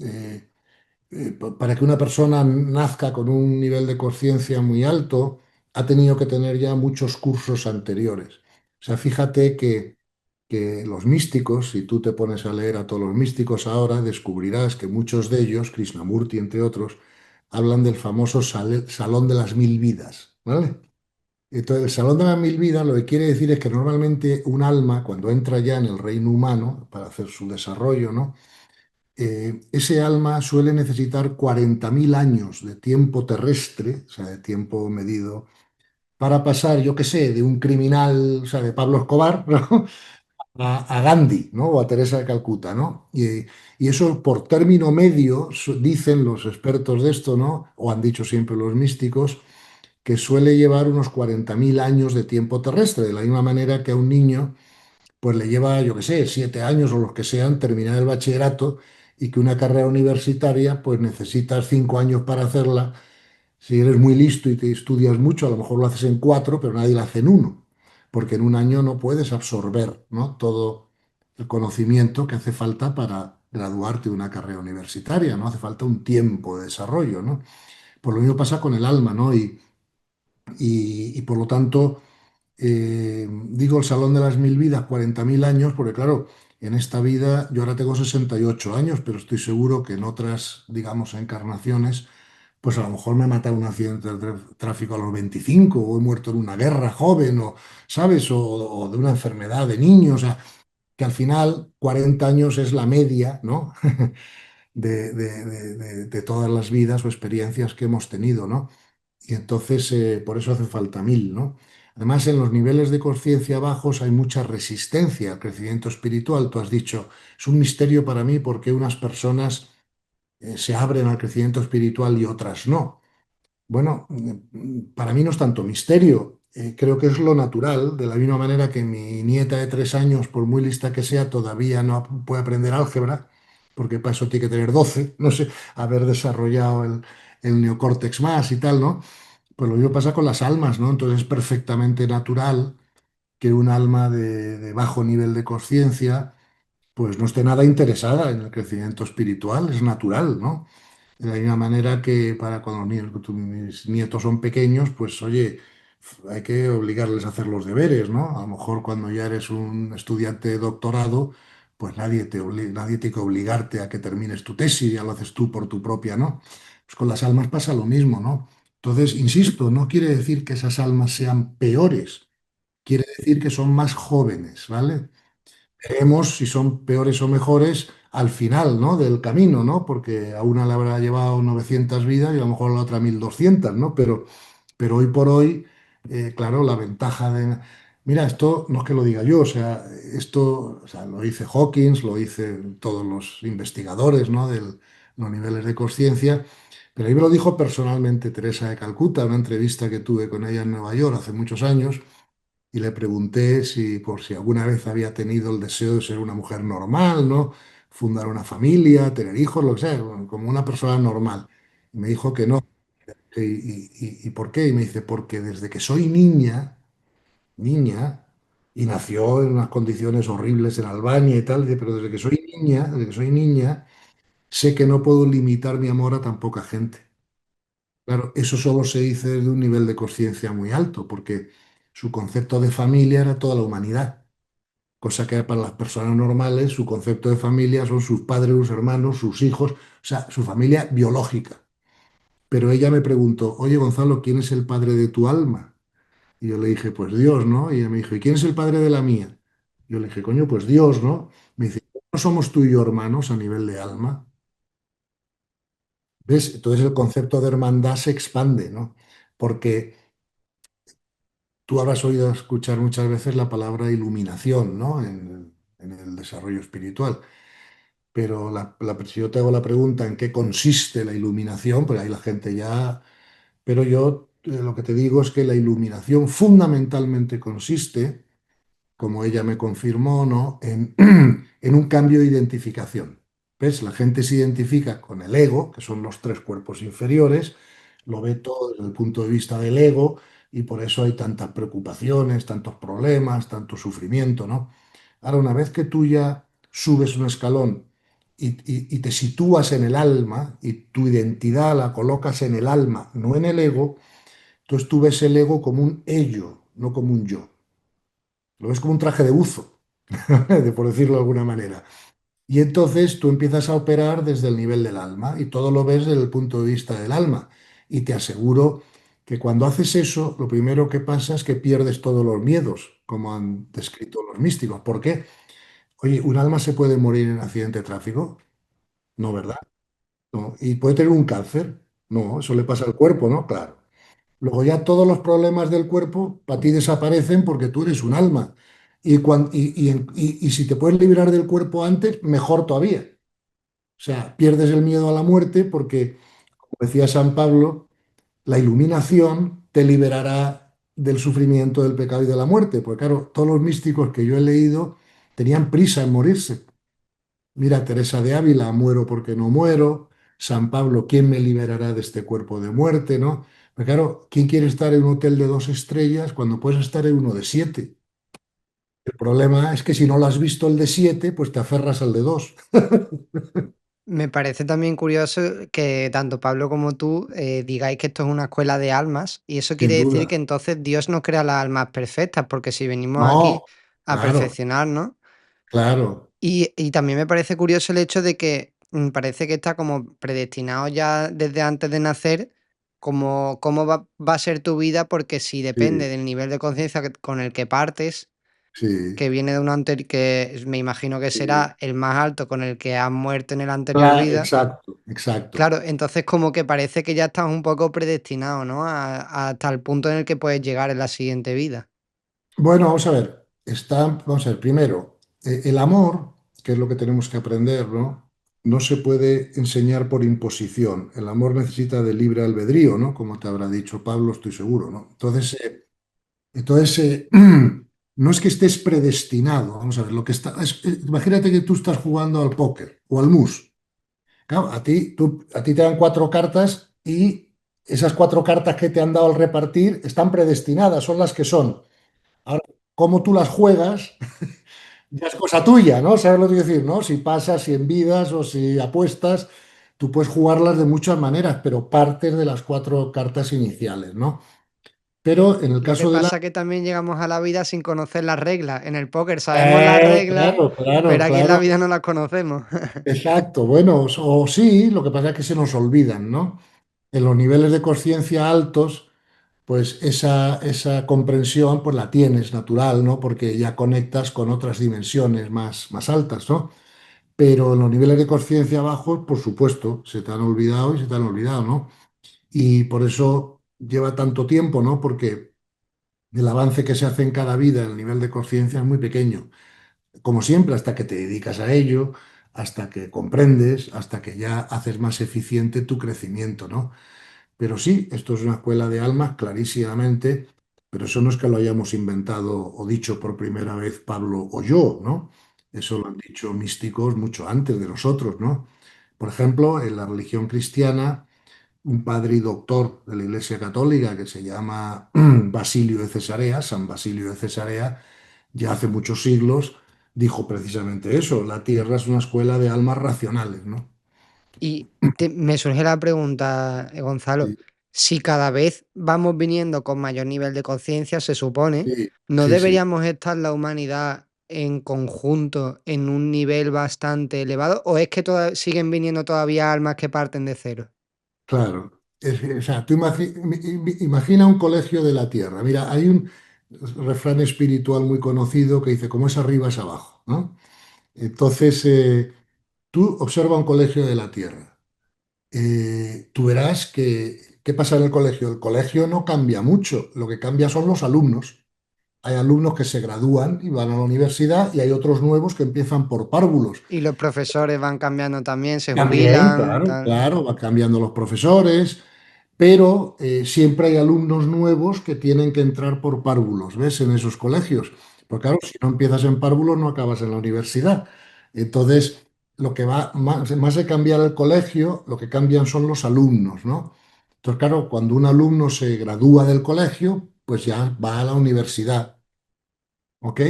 Para que una persona nazca con un nivel de conciencia muy alto, ha tenido que tener ya muchos cursos anteriores. O sea, fíjate que los místicos, si tú te pones a leer a todos los místicos ahora, descubrirás que muchos de ellos, Krishnamurti entre otros, hablan del famoso Salón de las Mil Vidas, ¿vale? Entonces, el Salón de las Mil Vidas lo que quiere decir es que normalmente un alma, cuando entra ya en el reino humano, para hacer su desarrollo, ¿no? Ese alma suele necesitar 40.000 años de tiempo terrestre, o sea, de tiempo medido, para pasar, yo qué sé, de un criminal, o sea, de Pablo Escobar, ¿no? A Gandhi, ¿no? O a Teresa de Calcuta, ¿no? Y eso por término medio, dicen los expertos de esto, ¿no? O han dicho siempre los místicos, que suele llevar unos 40.000 años de tiempo terrestre, de la misma manera que a un niño pues le lleva, yo qué sé, 7 años o los que sean, terminar el bachillerato y que una carrera universitaria, pues necesitas 5 años para hacerla. Si eres muy listo y te estudias mucho, a lo mejor lo haces en 4, pero nadie lo hace en 1, porque en un año no puedes absorber, ¿no? Todo el conocimiento que hace falta para graduarte de una carrera universitaria, ¿no? Hace falta un tiempo de desarrollo, ¿no? Pues lo mismo pasa con el alma, ¿no? Y por lo tanto digo el Salón de las Mil Vidas, 40.000 años, porque claro, en esta vida yo ahora tengo 68 años, pero estoy seguro que en otras, digamos, encarnaciones, pues a lo mejor me ha matado un accidente de tráfico a los 25, o he muerto en una guerra joven, o, ¿sabes? O de una enfermedad de niño, o sea, que al final 40 años es la media, ¿no? De todas las vidas o experiencias que hemos tenido, ¿no? Y entonces, por eso hace falta 1.000, ¿no? Además, en los niveles de conciencia bajos hay mucha resistencia al crecimiento espiritual. Tú has dicho, es un misterio para mí porque unas personas se abren al crecimiento espiritual y otras no. Bueno, para mí no es tanto misterio. Creo que es lo natural, de la misma manera que mi nieta de 3 años, por muy lista que sea, todavía no puede aprender álgebra, porque para eso tiene que tener 12, no sé, haber desarrollado el neocórtex más y tal, ¿no? Pues lo mismo pasa con las almas, ¿no? Entonces es perfectamente natural que un alma de bajo nivel de conciencia pues no esté nada interesada en el crecimiento espiritual, es natural, ¿no? De la misma manera que para cuando mis nietos son pequeños, pues oye, hay que obligarles a hacer los deberes, ¿no? A lo mejor cuando ya eres un estudiante de doctorado, pues nadie tiene que obligarte a que termines tu tesis, ya lo haces tú por tu propia, ¿no? Pues con las almas pasa lo mismo, ¿no? Entonces, insisto, no quiere decir que esas almas sean peores, quiere decir que son más jóvenes, ¿vale? Veremos si son peores o mejores al final, ¿no? Del camino, ¿no? Porque a una le habrá llevado 900 vidas y a lo mejor a la otra 1.200, ¿no? Pero hoy por hoy, claro, la ventaja de... Mira, esto no es que lo diga yo, o sea, esto, o sea, lo dice Hawkins, lo dicen todos los investigadores, ¿no? De los niveles de conciencia, pero ahí me lo dijo personalmente Teresa de Calcuta, en una entrevista que tuve con ella en Nueva York hace muchos años, y le pregunté si por si alguna vez había tenido el deseo de ser una mujer normal, ¿no? Fundar una familia, tener hijos, lo que sea, como una persona normal. Y me dijo que no. ¿Y por qué? Y me dice, porque desde que soy niña, y nació en unas condiciones horribles en Albania y tal, dice, pero desde que soy niña, sé que no puedo limitar mi amor a tan poca gente. Claro, eso solo se dice desde un nivel de conciencia muy alto, porque su concepto de familia era toda la humanidad, cosa que para las personas normales su concepto de familia son sus padres, sus hermanos, sus hijos, o sea, su familia biológica. Pero ella me preguntó, oye Gonzalo, ¿quién es el padre de tu alma? Y yo le dije, pues Dios, ¿no? Y ella me dijo, ¿y quién es el padre de la mía? Yo le dije, coño, pues Dios, ¿no? Me dice, ¿no somos tú y yo hermanos a nivel de alma? ¿Ves? Entonces el concepto de hermandad se expande, ¿no? Porque tú habrás oído escuchar muchas veces la palabra iluminación, ¿no? En el desarrollo espiritual. Pero si yo te hago la pregunta en qué consiste la iluminación, pues ahí la gente ya... Pero yo lo que te digo es que la iluminación fundamentalmente consiste, como ella me confirmó, ¿no? En un cambio de identificación. ¿Ves? La gente se identifica con el ego, que son los tres cuerpos inferiores, lo ve todo desde el punto de vista del ego y por eso hay tantas preocupaciones, tantos problemas, tanto sufrimiento, ¿no? Ahora, una vez que tú ya subes un escalón y te sitúas en el alma y tu identidad la colocas en el alma, no en el ego, entonces tú ves el ego como un ello, no como un yo. Lo ves como un traje de buzo, por decirlo de alguna manera. Y entonces tú empiezas a operar desde el nivel del alma y todo lo ves desde el punto de vista del alma. Y te aseguro que cuando haces eso, lo primero que pasa es que pierdes todos los miedos, como han descrito los místicos. ¿Por qué? Oye, ¿un alma se puede morir en accidente de tráfico? No, ¿verdad? No. ¿Y puede tener un cáncer? No, eso le pasa al cuerpo, ¿no? Claro. Luego ya todos los problemas del cuerpo para ti desaparecen porque tú eres un alma. Y si te puedes liberar del cuerpo antes, mejor todavía. O sea, pierdes el miedo a la muerte porque, como decía San Pablo, la iluminación te liberará del sufrimiento, del pecado y de la muerte. Porque claro, todos los místicos que yo he leído tenían prisa en morirse. Mira, Teresa de Ávila, muero porque no muero. San Pablo, ¿quién me liberará de este cuerpo de muerte? ¿No? Pero claro, ¿quién quiere estar en un hotel de 2 estrellas cuando puedes estar en uno de 7? El problema es que si no lo has visto el de 7, pues te aferras al de 2. Me parece también curioso que tanto Pablo como tú digáis que esto es una escuela de almas y eso Sin quiere decir que duda. entonces Dios no crea las almas perfectas, porque si venimos aquí No, a claro, perfeccionarnos. claro, Y también me parece curioso el hecho de que parece que está como predestinado ya desde antes de nacer, como cómo va a ser tu vida, porque si depende sí, del nivel de conciencia con el que partes, sí, que viene de un anterior, me imagino que sí. será el más alto con el que has muerto en el anterior vida. Exacto, exacto. Claro, entonces como que parece que ya estás un poco predestinado, ¿no? Hasta el punto en el que puedes llegar en la siguiente vida. Bueno, vamos a ver. Vamos a ver, primero, el amor, que es lo que tenemos que aprender, ¿no? No se puede enseñar por imposición. El amor necesita de libre albedrío, ¿no? Como te habrá dicho Pablo, estoy seguro, ¿no? Entonces, no es que estés predestinado. Vamos a ver, lo que está, imagínate que tú estás jugando al póker o al mus. Claro, a ti te dan 4 cartas y esas 4 cartas que te han dado al repartir están predestinadas, son las que son. Ahora, cómo tú las juegas ya es cosa tuya, ¿no? ¿Sabes lo que quiero decir, no? Si pasas, si envidas o si apuestas, tú puedes jugarlas de muchas maneras, pero partes de las 4 cartas iniciales, ¿no? Pero en el Lo que caso de la... pasa que también llegamos a la vida sin conocer las reglas. En el póker sabemos las reglas, Claro, claro, pero aquí en la claro. vida no las conocemos. Exacto. Bueno, o sí, lo que pasa es que se nos olvidan, ¿no? En los niveles de conciencia altos, pues esa comprensión pues la tienes natural, ¿no? Porque ya conectas con otras dimensiones más altas, ¿no? Pero en los niveles de conciencia bajos, por supuesto, se te han olvidado y se te han olvidado, ¿no? Y por eso lleva tanto tiempo, ¿no? Porque el avance que se hace en cada vida, el nivel de conciencia es muy pequeño. Como siempre, hasta que te dedicas a ello, hasta que comprendes, hasta que ya haces más eficiente tu crecimiento, ¿no? Pero sí, esto es una escuela de almas, clarísimamente, pero eso no es que lo hayamos inventado o dicho por primera vez Pablo o yo, ¿no? Eso lo han dicho místicos mucho antes de nosotros, ¿no? Por ejemplo, en la religión cristiana, un padre y doctor de la Iglesia Católica que se llama Basilio de Cesarea, San Basilio de Cesarea, ya hace muchos siglos dijo precisamente eso, la Tierra es una escuela de almas racionales, ¿no? Y me surge la pregunta, Gonzalo, Sí, si cada vez vamos viniendo con mayor nivel de conciencia, se supone, sí, ¿no sí, sí. deberíamos estar la humanidad en conjunto en un nivel bastante elevado? ¿O es que siguen viniendo todavía almas que parten de cero? Claro. O sea, tú imagina un colegio de la Tierra. Mira, hay un refrán espiritual muy conocido que dice, como es arriba es abajo, ¿no? Entonces, tú observa un colegio de la Tierra. Tú verás que, ¿qué pasa en el colegio? El colegio no cambia mucho, lo que cambia son los alumnos. Hay alumnos que se gradúan y van a la universidad y hay otros nuevos que empiezan por párvulos. Y los profesores van cambiando también, se También, jubilan, claro, tal. claro, va cambiando los profesores, pero siempre hay alumnos nuevos que tienen que entrar por párvulos, ¿ves? En esos colegios. Porque claro, si no empiezas en párvulos no acabas en la universidad. Entonces, lo que va más de cambiar el colegio, lo que cambian son los alumnos, ¿no? Entonces, claro, cuando un alumno se gradúa del colegio, pues ya va a la universidad. ¿Ok?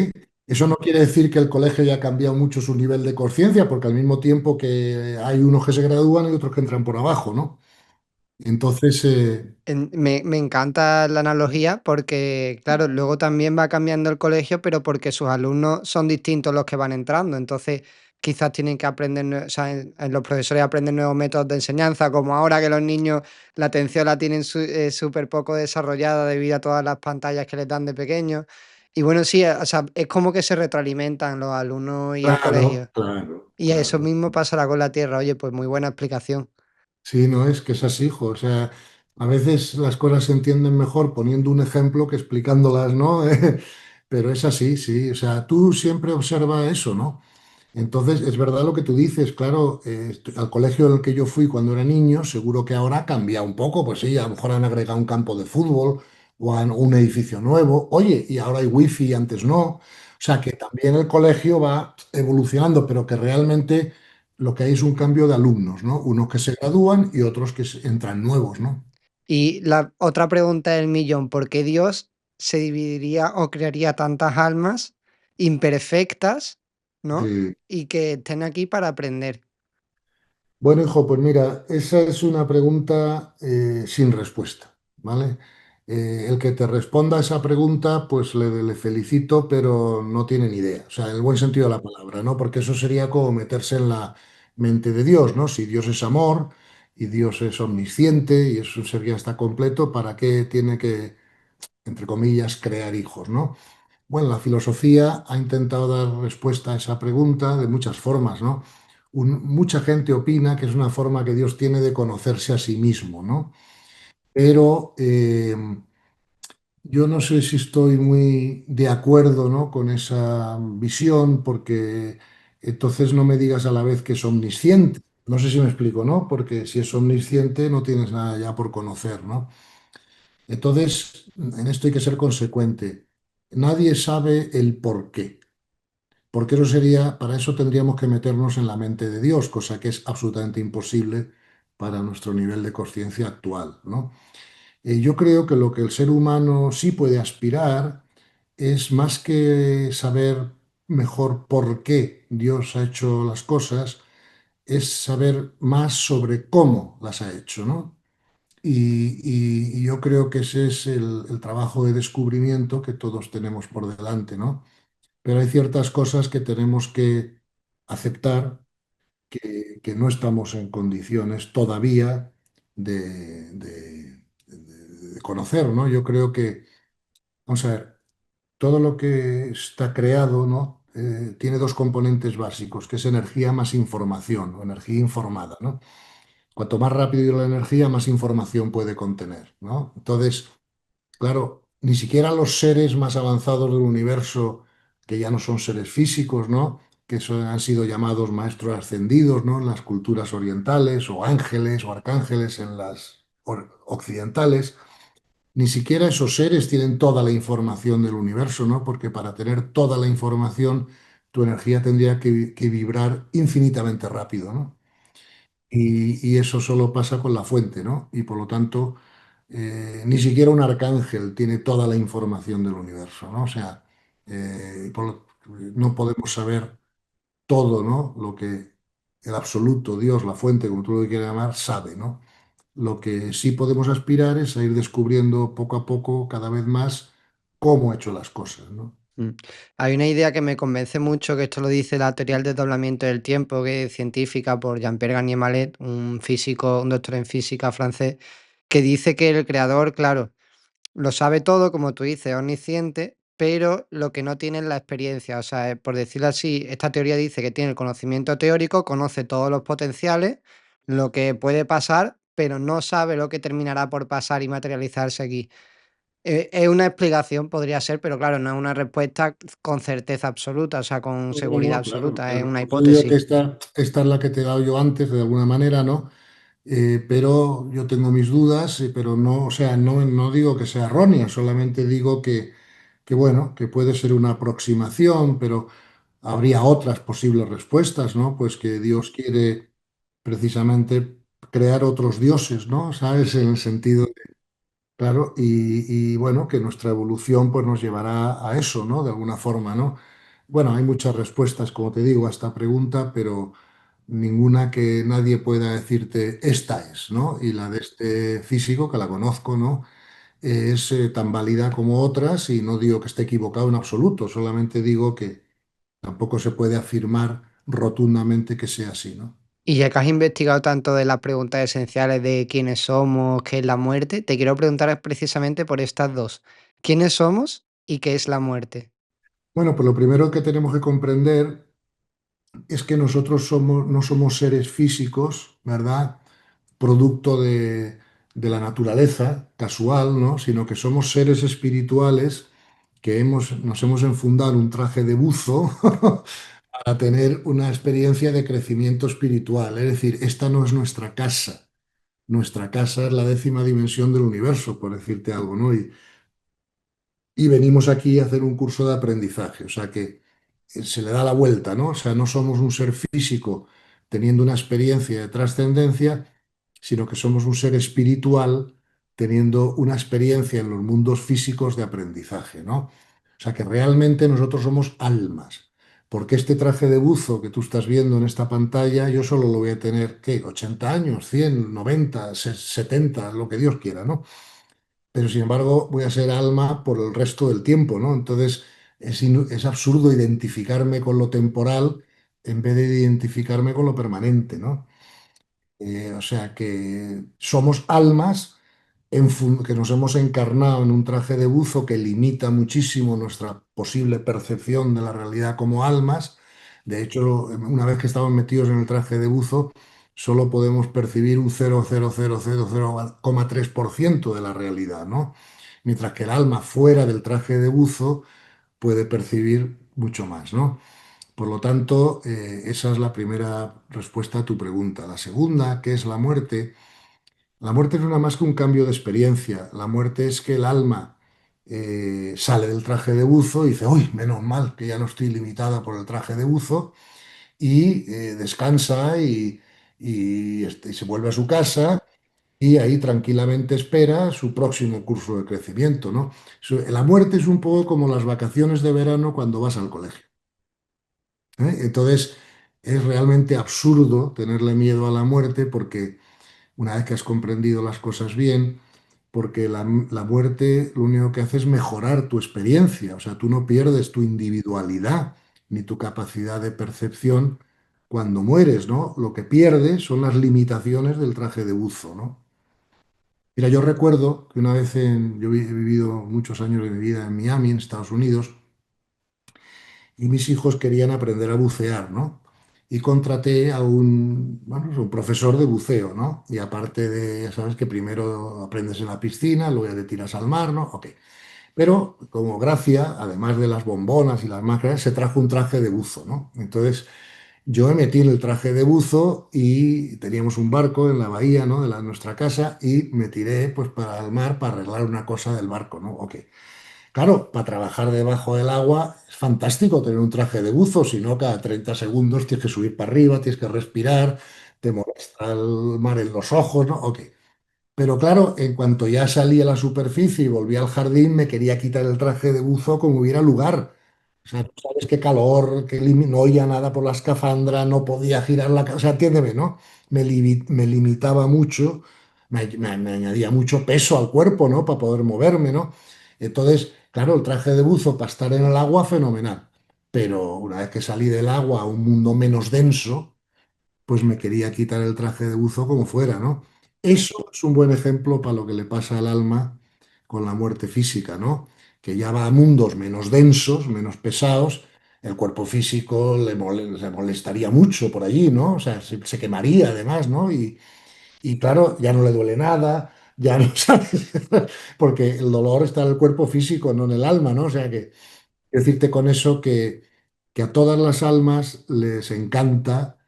Eso no quiere decir que el colegio haya cambiado mucho su nivel de conciencia, porque al mismo tiempo que hay unos que se gradúan y otros que entran por abajo, ¿no? Entonces, Me encanta la analogía porque, claro, luego también va cambiando el colegio, pero porque sus alumnos son distintos los que van entrando. Entonces, quizás tienen que aprender, o sea, los profesores aprenden nuevos métodos de enseñanza, como ahora que los niños la atención la tienen súper poco desarrollada debido a todas las pantallas que les dan de pequeños. Y bueno, sí, o sea, es como que se retroalimentan los alumnos y el claro, colegio. claro, Y eso claro. mismo pasará con la Tierra. Oye, pues muy buena explicación. Sí, no es que es así, hijo. O sea, a veces las cosas se entienden mejor poniendo un ejemplo que explicándolas, ¿no? Pero es así, sí. O sea, tú siempre observa eso, ¿no? Entonces, es verdad lo que tú dices, claro, al colegio en el que yo fui cuando era niño, seguro que ahora ha cambiado un poco, pues sí, a lo mejor han agregado un campo de fútbol o un edificio nuevo, oye, y ahora hay wifi y antes no, o sea que también el colegio va evolucionando, pero que realmente lo que hay es un cambio de alumnos, ¿no? Unos que se gradúan y otros que entran nuevos, ¿no? Y la otra pregunta del millón, ¿por qué Dios se dividiría o crearía tantas almas imperfectas, ¿no? Sí. Y que estén aquí para aprender. Bueno, hijo, pues mira, esa es una pregunta sin respuesta, ¿vale? El que te responda a esa pregunta, pues le felicito, pero no tiene ni idea, o sea, en el buen sentido de la palabra, ¿no? Porque eso sería como meterse en la mente de Dios, ¿no? Si Dios es amor y Dios es omnisciente y eso sería está completo, ¿para qué tiene que, entre comillas, crear hijos, ¿no? Bueno, la filosofía ha intentado dar respuesta a esa pregunta de muchas formas, ¿no? Mucha gente opina que es una forma que Dios tiene de conocerse a sí mismo, ¿no? Pero yo no sé si estoy muy de acuerdo, ¿no? Con esa visión, porque entonces no me digas a la vez que es omnisciente. No sé si me explico, ¿no? Porque si es omnisciente no tienes nada ya por conocer, ¿no? Entonces, en esto hay que ser consecuente. Nadie sabe el por qué. Porque eso sería, para eso tendríamos que meternos en la mente de Dios, cosa que es absolutamente imposible para nuestro nivel de conciencia actual, ¿no? Yo creo que lo que el ser humano sí puede aspirar es más que saber mejor por qué Dios ha hecho las cosas, es saber más sobre cómo las ha hecho, ¿no? Y yo creo que ese es el trabajo de descubrimiento que todos tenemos por delante, ¿no? Pero hay ciertas cosas que tenemos que aceptar que no estamos en condiciones todavía de conocer, ¿no? Yo creo que, vamos a ver, todo lo que está creado, ¿no? Tiene dos componentes básicos, que es energía más información o energía informada, ¿no? Cuanto más rápido la energía, más información puede contener, ¿no? Entonces, claro, ni siquiera los seres más avanzados del universo, que ya no son seres físicos, ¿no? Han sido llamados maestros ascendidos, ¿no? En las culturas orientales, o ángeles o arcángeles en las occidentales, ni siquiera esos seres tienen toda la información del universo, ¿no? Porque para tener toda la información, tu energía tendría que vibrar infinitamente rápido, ¿no? Y eso solo pasa con la fuente, ¿no? Y por lo tanto, ni siquiera un arcángel tiene toda la información del universo, ¿no? O sea, No podemos saber todo, ¿no? Lo que el absoluto, Dios, la fuente, como tú lo quieras llamar, sabe, ¿no? Lo que sí podemos aspirar es a ir descubriendo poco a poco, cada vez más, cómo ha hecho las cosas, ¿no? Mm. Hay una idea que me convence mucho, que esto lo dice la teoría del desdoblamiento del tiempo, que es científica por Jean-Pierre Garnier Mallet, un físico, un doctor en física francés, que dice que el creador, claro, lo sabe todo, como tú dices, es omnisciente, pero lo que no tiene es la experiencia. O sea, por decirlo así, esta teoría dice que tiene el conocimiento teórico, conoce todos los potenciales, lo que puede pasar, pero no sabe lo que terminará por pasar y materializarse aquí. Es una explicación, podría ser, pero claro, no es una respuesta con certeza absoluta, o sea, con No, no, seguridad no, claro, absoluta, es claro. una Por eso digo que hipótesis. esta es la que te he dado yo antes, de alguna manera, ¿no? Pero yo tengo mis dudas, pero no, o sea, no digo que sea errónea, solamente digo que bueno, que puede ser una aproximación, pero habría otras posibles respuestas, ¿no? Pues que Dios quiere precisamente crear otros dioses, ¿no? ¿Sabes? En el sentido, claro, y bueno, que nuestra evolución pues nos llevará a eso, ¿no? De alguna forma, ¿no? Bueno, hay muchas respuestas, como te digo, a esta pregunta, pero ninguna que nadie pueda decirte esta es, ¿no? Y la de este físico, que la conozco, ¿no? Es tan válida como otras y no digo que esté equivocado en absoluto, solamente digo que tampoco se puede afirmar rotundamente que sea así, ¿no? Y ya que has investigado tanto de las preguntas esenciales de quiénes somos, qué es la muerte, te quiero preguntar precisamente por estas dos. ¿Quiénes somos y qué es la muerte? Bueno, pues lo primero que tenemos que comprender es que nosotros no somos seres físicos, ¿verdad? Producto de la naturaleza casual, ¿no? Sino que somos seres espirituales que nos hemos enfundado en un traje de buzo para tener una experiencia de crecimiento espiritual. Es decir, esta no es nuestra casa. Nuestra casa es la décima dimensión del universo, por decirte algo, ¿no? Y venimos aquí a hacer un curso de aprendizaje, o sea que se le da la vuelta, ¿no? O sea, no somos un ser físico teniendo una experiencia de trascendencia, sino que somos un ser espiritual teniendo una experiencia en los mundos físicos de aprendizaje, ¿no? O sea que realmente nosotros somos almas, porque este traje de buzo que tú estás viendo en esta pantalla, yo solo lo voy a tener, ¿qué? 80 años, 100, 90, 70, lo que Dios quiera, ¿no? Pero sin embargo voy a ser alma por el resto del tiempo, ¿no? Entonces es absurdo identificarme con lo temporal en vez de identificarme con lo permanente, ¿no? O sea que somos almas que nos hemos encarnado en un traje de buzo que limita muchísimo nuestra posible percepción de la realidad como almas. De hecho, una vez que estamos metidos en el traje de buzo, solo podemos percibir un 0,0000,3% de la realidad, ¿no? Mientras que el alma fuera del traje de buzo puede percibir mucho más, ¿no? Por lo tanto, esa es la primera respuesta a tu pregunta. La segunda, ¿qué es la muerte? La muerte no es nada más que un cambio de experiencia. La muerte es que el alma sale del traje de buzo y dice, uy, menos mal que ya no estoy limitada por el traje de buzo, y descansa y se vuelve a su casa y ahí tranquilamente espera su próximo curso de crecimiento, ¿no? La muerte es un poco como las vacaciones de verano cuando vas al colegio. Entonces, es realmente absurdo tenerle miedo a la muerte porque una vez que has comprendido las cosas bien, porque la muerte lo único que hace es mejorar tu experiencia, o sea, tú no pierdes tu individualidad ni tu capacidad de percepción cuando mueres, ¿no? Lo que pierdes son las limitaciones del traje de buzo, ¿no? Mira, yo recuerdo que una vez he vivido muchos años de mi vida en Miami, en Estados Unidos, y mis hijos querían aprender a bucear, ¿no? Y contraté a bueno, un profesor de buceo, ¿no? Y aparte de, ya sabes que primero aprendes en la piscina, luego ya te tiras al mar, ¿no? Ok. Pero como gracia, además de las bombonas y las máscaras, se trajo un traje de buzo, ¿no? Entonces yo me metí en el traje de buzo y teníamos un barco en la bahía, ¿no? Nuestra casa y me tiré pues para el mar para arreglar una cosa del barco, ¿no? Ok. Claro, para trabajar debajo del agua es fantástico tener un traje de buzo, si no, cada 30 segundos tienes que subir para arriba, tienes que respirar, te molesta el mar en los ojos, ¿no? Ok. Pero claro, en cuanto ya salí a la superficie y volví al jardín, me quería quitar el traje de buzo como hubiera lugar. sea, tú sabes qué calor, no oía nada por la escafandra, no podía girar o sea, entiéndeme, ¿no? Me limitaba mucho, me añadía mucho peso al cuerpo, ¿no? Para poder moverme, ¿no? Entonces, claro, el traje de buzo para estar en el agua, fenomenal. Pero una vez que salí del agua a un mundo menos denso, pues me quería quitar el traje de buzo como fuera, ¿no? Eso es un buen ejemplo para lo que le pasa al alma con la muerte física, ¿no? Que ya va a mundos menos densos, menos pesados, el cuerpo físico le molestaría mucho por allí, ¿no? O sea, se quemaría además, ¿no? Y claro, ya no le duele nada, ya no sabes, porque el dolor está en el cuerpo físico, no en el alma, ¿no? O sea que quiero decirte con eso que a todas las almas les encanta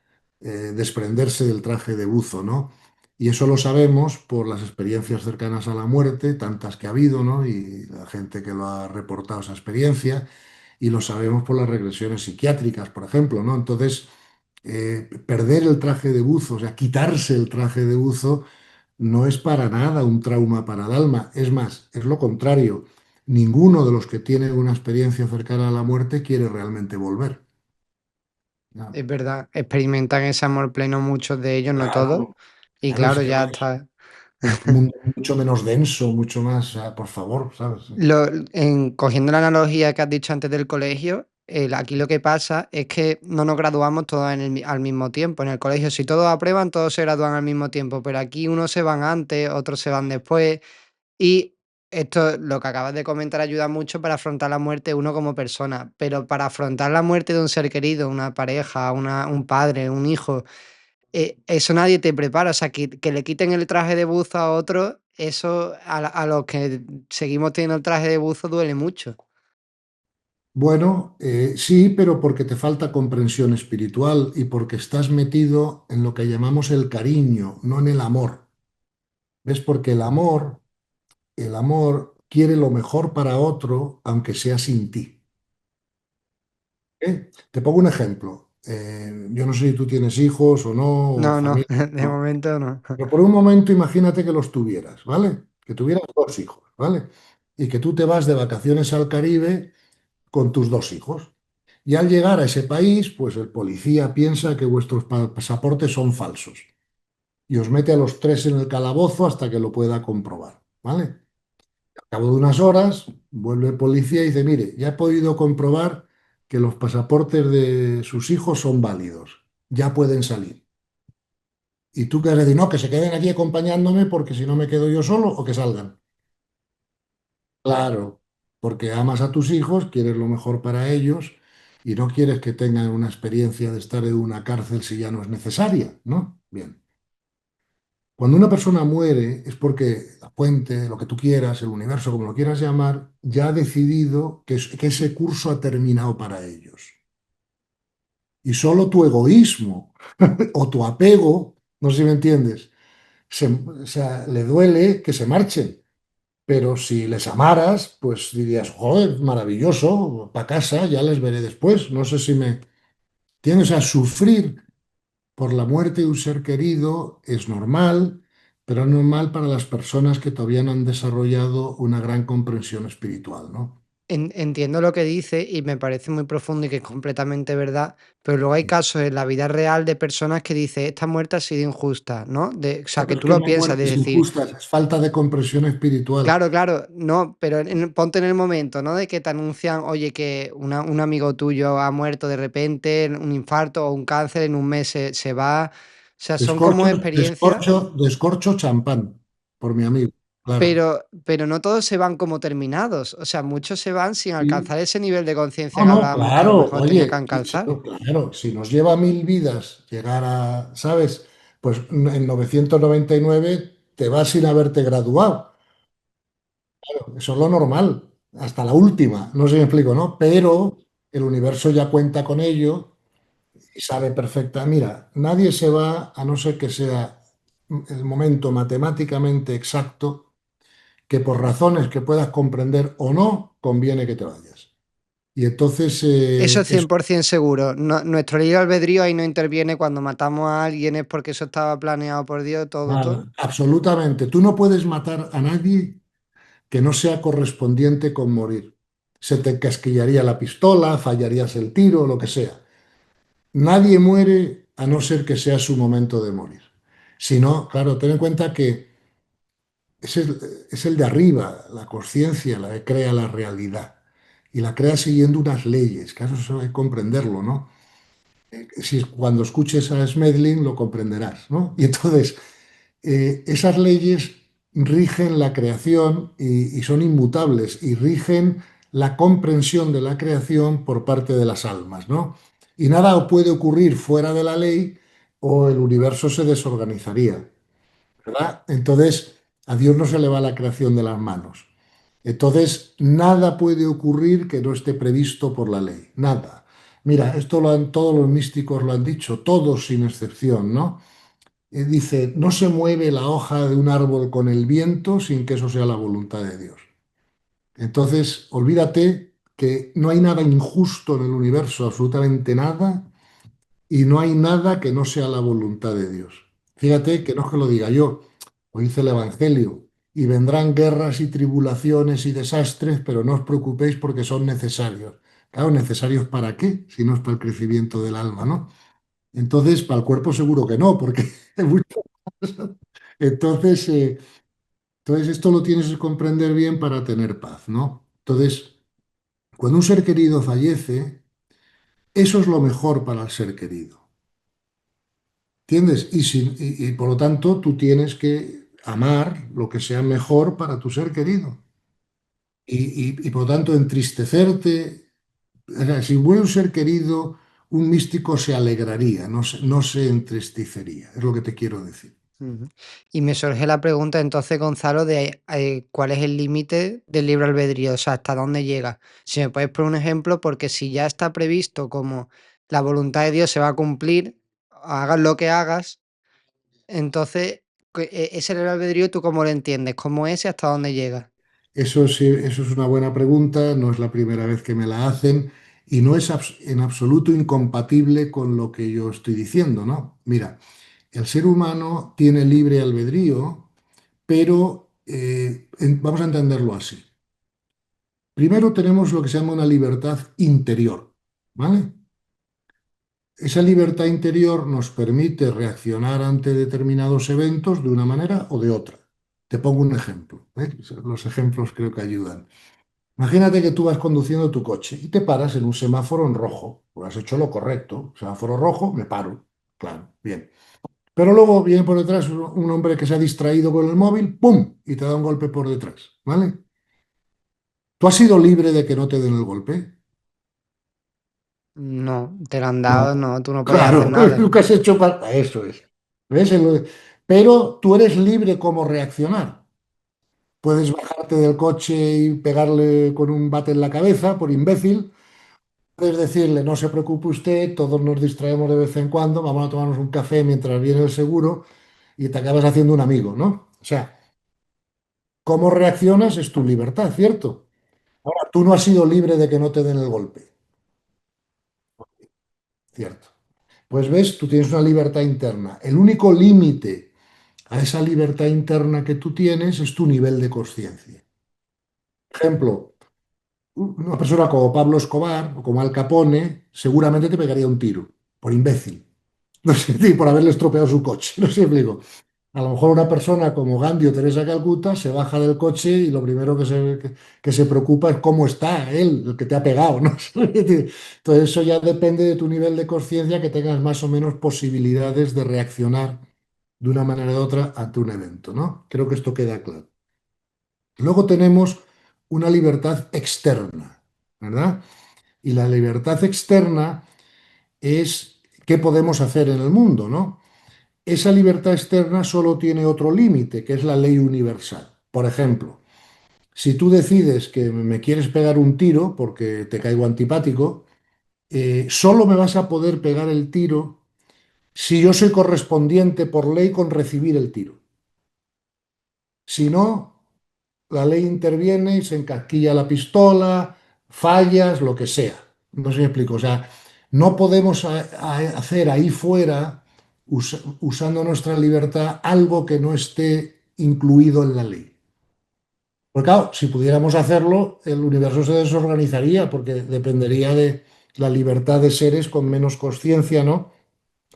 desprenderse del traje de buzo, ¿no? Y eso lo sabemos por las experiencias cercanas a la muerte, tantas que ha habido, ¿no? Y la gente que lo ha reportado esa experiencia, y lo sabemos por las regresiones psiquiátricas, por ejemplo, ¿no? Entonces, perder el traje de buzo, o sea, quitarse el traje de buzo, no es para nada un trauma para el alma, es más, es lo contrario. Ninguno de los que tiene una experiencia cercana a la muerte quiere realmente volver. Ya. Es verdad, experimentan ese amor pleno muchos de ellos, no todos. Claro, Y claro, claro, si ya además está. es un mundo mucho menos denso, mucho más, o sea, por favor, ¿sabes? Cogiendo la analogía que has dicho antes del colegio, aquí lo que pasa es que no nos graduamos todos al mismo tiempo. En el colegio, si todos aprueban, todos se gradúan al mismo tiempo, pero aquí unos se van antes, otros se van después. Y esto, lo que acabas de comentar, ayuda mucho para afrontar la muerte uno como persona, pero para afrontar la muerte de un ser querido, una pareja, un padre, un hijo, eso nadie te prepara. O sea, que le quiten el traje de buzo a otro, eso a los que seguimos teniendo el traje de buzo duele mucho. Bueno, sí, pero porque te falta comprensión espiritual y porque estás metido en lo que llamamos el cariño, no en el amor. ¿Ves? Porque el amor quiere lo mejor para otro, aunque sea sin ti. ¿Eh? Te pongo un ejemplo. Yo no sé si tú tienes hijos o no, o No, no, familia, de ¿no? momento no. Pero por un momento imagínate que los tuvieras, ¿vale? Que tuvieras dos hijos, ¿vale? Y que tú te vas de vacaciones al Caribe con tus dos hijos. Y al llegar a ese país, pues el policía piensa que vuestros pasaportes son falsos y os mete a los tres en el calabozo hasta que lo pueda comprobar, ¿vale? Al cabo de unas horas, vuelve el policía y dice, mire, ya he podido comprobar que los pasaportes de sus hijos son válidos, ya pueden salir. Y tú qué vas a decir, no, que se queden aquí acompañándome porque si no me quedo yo solo o que salgan. Claro, porque amas a tus hijos, quieres lo mejor para ellos y no quieres que tengan una experiencia de estar en una cárcel si ya no es necesaria, ¿no? Bien. Cuando una persona muere es porque la fuente, lo que tú quieras, el universo, como lo quieras llamar, ya ha decidido que ese curso ha terminado para ellos. Y solo tu egoísmo o tu apego, no sé si me entiendes, o sea, le duele que se marchen. Pero si les amaras, pues dirías, joder, maravilloso, para casa, ya les veré después. No sé si me... Tienes a sufrir por la muerte de un ser querido, es normal, pero es normal para las personas que todavía no han desarrollado una gran comprensión espiritual, ¿no? Entiendo lo que dice y me parece muy profundo y que es completamente verdad, pero luego hay casos en la vida real de personas que dicen, esta muerte ha sido injusta, ¿no? O sea, que Pero es tú que lo no hay piensas, de muertes decir, injustas, es falta de comprensión espiritual. claro, claro, no, pero ponte en el momento, ¿no? De que te anuncian, oye, que un amigo tuyo ha muerto de repente, un infarto o un cáncer, en un mes se va. O sea, son como experiencias. Descorcho champán, por mi amigo, claro. Pero no todos se van como terminados, o sea, muchos se van sin Y alcanzar ese nivel de conciencia no, que no, hablábamos que a lo claro, mejor tenía que oye, alcanzar. claro, si nos lleva 1000 vidas llegar a, ¿sabes? Pues en 999 te vas sin haberte graduado. Eso es lo normal, hasta la última, no sé si me explico, ¿no? Pero el universo ya cuenta con ello y sabe perfecta. Mira, nadie se va a no ser que sea el momento matemáticamente exacto que por razones que puedas comprender o no, conviene que te vayas. Y entonces Eso es eso. 100% seguro. Nuestro libre albedrío ahí no interviene cuando matamos a alguien, es porque eso estaba planeado por Dios, todo, todo. Nada, absolutamente. Tú no puedes matar a nadie que no sea correspondiente con morir. se te casquillaría la pistola, fallarías el tiro, lo que sea. Nadie muere a no ser que sea su momento de morir. Si no, claro, ten en cuenta que es el de arriba, la conciencia, la que crea la realidad. Y la crea siguiendo unas leyes, claro, eso hay que comprenderlo, ¿no? Si cuando escuches a Smedlin lo comprenderás, ¿no? Y entonces, esas leyes rigen la creación y son inmutables y rigen la comprensión de la creación por parte de las almas, ¿no? Y nada puede ocurrir fuera de la ley o el universo se desorganizaría, ¿verdad? Entonces, a Dios no se le va la creación de las manos. Entonces, nada puede ocurrir que no esté previsto por la ley, nada. Mira, esto todos los místicos lo han dicho, todos sin excepción, ¿no? Dice, no se mueve la hoja de un árbol con el viento sin que eso sea la voluntad de Dios. Entonces, olvídate que no hay nada injusto en el universo, absolutamente nada, y no hay nada que no sea la voluntad de Dios. Fíjate que no es que lo diga yo, lo dice el Evangelio, y vendrán guerras y tribulaciones y desastres, pero no os preocupéis porque son necesarios. Claro, ¿necesarios para qué? Si no es para el crecimiento del alma, ¿no? Entonces, para el cuerpo seguro que no, porque hay mucho. Entonces, entonces, esto lo tienes que comprender bien para tener paz, ¿no? Entonces, cuando un ser querido fallece, eso es lo mejor para el ser querido. ¿Entiendes? Y por lo tanto, tú tienes que amar lo que sea mejor para tu ser querido. Y por lo tanto, entristecerte. O sea, si muere un ser querido, un místico se alegraría, no se entristecería. Es lo que te quiero decir. Ujú. Y me surge la pregunta entonces, Gonzalo, de cuál es el límite del libre albedrío, o sea, hasta dónde llega. Si me puedes poner un ejemplo, porque si ya está previsto como la voluntad de Dios se va a cumplir, hagas lo que hagas, entonces ese libre albedrío, ¿tú cómo lo entiendes? ¿Cómo es y hasta dónde llega? Eso sí, eso es una buena pregunta, no es la primera vez que me la hacen y no es en absoluto incompatible con lo que yo estoy diciendo, ¿no? Mira, el ser humano tiene libre albedrío, pero vamos a entenderlo así. Primero tenemos lo que se llama una libertad interior, ¿vale? Esa libertad interior nos permite reaccionar ante determinados eventos de una manera o de otra. Te pongo un ejemplo, ¿eh? Los ejemplos creo que ayudan. Imagínate que tú vas conduciendo tu coche y te paras en un semáforo en rojo. Pues has hecho lo correcto. Semáforo rojo, me paro. Claro, bien. Pero luego viene por detrás un hombre que se ha distraído con el móvil, ¡pum! Y te da un golpe por detrás, ¿vale? ¿Tú has sido libre de que no te den el golpe? No, te lo han No. dado, no, tú no podías hacer Claro, nada. lo que has hecho para. Eso es. ¿Ves? Pero tú eres libre cómo reaccionar. Puedes bajarte del coche y pegarle con un bate en la cabeza por imbécil. Puedes decirle, no se preocupe usted, todos nos distraemos de vez en cuando, vamos a tomarnos un café mientras viene el seguro y te acabas haciendo un amigo, ¿no? O sea, cómo reaccionas es tu libertad, ¿cierto? Ahora, tú no has sido libre de que no te den el golpe, ¿cierto? Pues ves, tú tienes una libertad interna. El único límite a esa libertad interna que tú tienes es tu nivel de conciencia. Ejemplo, una persona como Pablo Escobar o como Al Capone seguramente te pegaría un tiro por imbécil. No sé, sí, por haberle estropeado su coche. No sé si me explico. A lo mejor una persona como Gandhi o Teresa Calcuta se baja del coche y lo primero que se preocupa es cómo está él, el que te ha pegado, ¿no? Entonces eso ya depende de tu nivel de conciencia, que tengas más o menos posibilidades de reaccionar de una manera u otra ante un evento, ¿no? Creo que esto queda claro. Luego tenemos una libertad externa, ¿verdad? Y la libertad externa es qué podemos hacer en el mundo, ¿no? Esa libertad externa solo tiene otro límite, que es la ley universal. Por ejemplo, si tú decides que me quieres pegar un tiro porque te caigo antipático, solo me vas a poder pegar el tiro si yo soy correspondiente por ley con recibir el tiro. Si no, la ley interviene y se encasquilla la pistola, fallas, lo que sea. No sé si me explico. O sea, no podemos hacer ahí fuera, usando nuestra libertad, algo que no esté incluido en la ley. Porque claro, si pudiéramos hacerlo, el universo se desorganizaría porque dependería de la libertad de seres con menos conciencia, ¿no?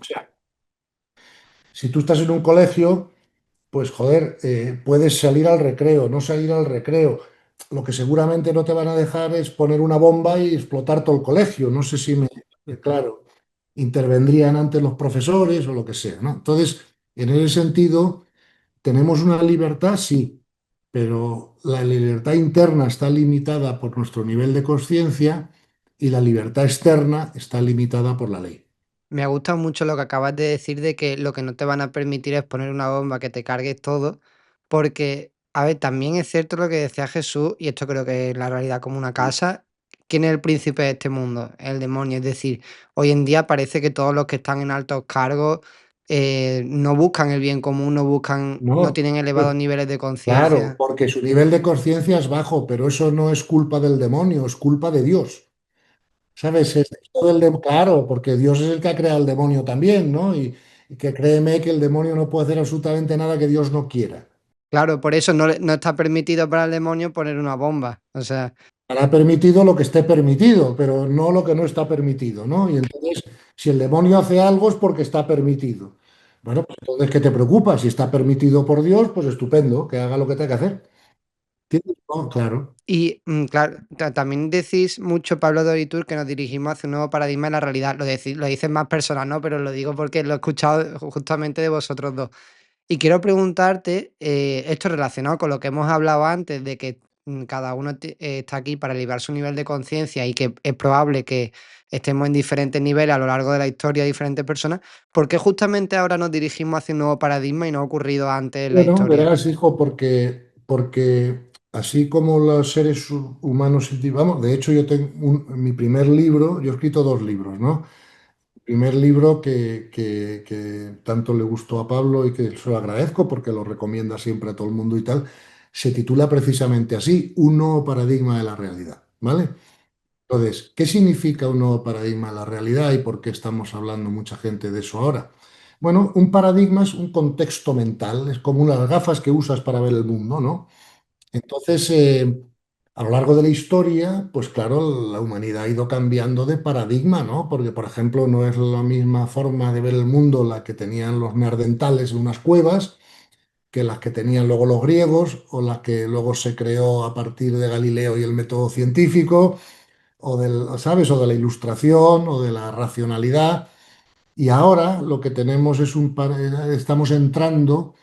O sea, si tú estás en un colegio, pues joder, puedes salir al recreo, no salir al recreo. Lo que seguramente no te van a dejar es poner una bomba y explotar todo el colegio. No sé si me... Claro, intervendrían antes los profesores o lo que sea, ¿no? Entonces, en ese sentido, tenemos una libertad, sí, pero la libertad interna está limitada por nuestro nivel de conciencia y la libertad externa está limitada por la ley. Me ha gustado mucho lo que acabas de decir de que lo que no te van a permitir es poner una bomba que te cargues todo, porque, a ver, también es cierto lo que decía Jesús, y esto creo que es la realidad como una casa. ¿Quién es el príncipe de este mundo? El demonio. Es decir, hoy en día parece que todos los que están en altos cargos no buscan el bien común, no No, tienen elevados niveles de claro, conciencia. porque su nivel de conciencia es bajo, pero eso no es culpa del demonio, es culpa de Dios. ¿Sabes? Esto claro, porque Dios es el que ha creado el demonio también, ¿no? Y que créeme que el demonio no puede hacer absolutamente nada que Dios no quiera. Claro, por eso no está permitido para el demonio poner una bomba. O sea, Hará permitido lo que esté permitido, pero no lo que no está permitido, ¿no? Y entonces, si el demonio hace algo es porque está permitido. Bueno, pues entonces, ¿qué te preocupa? Si está permitido por Dios, pues estupendo, que haga lo que tenga que hacer. ¿Entiendes? No, claro. y, claro, también decís mucho, Pablo Doritur, que nos dirigimos hacia un nuevo paradigma en la realidad. Lo dicen más personas, ¿no? Pero lo digo porque lo he escuchado justamente de vosotros dos. Y quiero preguntarte, esto relacionado con lo que hemos hablado antes, de que cada uno está aquí para elevar su nivel de conciencia y que es probable que estemos en diferentes niveles a lo largo de la historia de diferentes personas. ¿Por qué justamente ahora nos dirigimos hacia un nuevo paradigma y no ha ocurrido antes en la Bueno, historia? verás, hijo, porque así como los seres humanos, vamos, de hecho yo tengo mi primer libro, yo he escrito dos libros, ¿no? El primer libro que tanto le gustó a Pablo y que se lo agradezco porque lo recomienda siempre a todo el mundo y tal, se titula precisamente así, Un nuevo paradigma de la realidad, ¿vale? Entonces, ¿qué significa un nuevo paradigma de la realidad y por qué estamos hablando mucha gente de eso ahora? Bueno, un paradigma es un contexto mental, es como unas gafas que usas para ver el mundo, ¿no? Entonces, a lo largo de la historia, pues claro, la humanidad ha ido cambiando de paradigma, ¿no? Porque, por ejemplo, no es la misma forma de ver el mundo la que tenían los neandertales en unas cuevas que las que tenían luego los griegos o la que luego se creó a partir de Galileo y el método científico o ¿sabes? O de la ilustración o de la racionalidad. Y ahora lo que tenemos es estamos entrando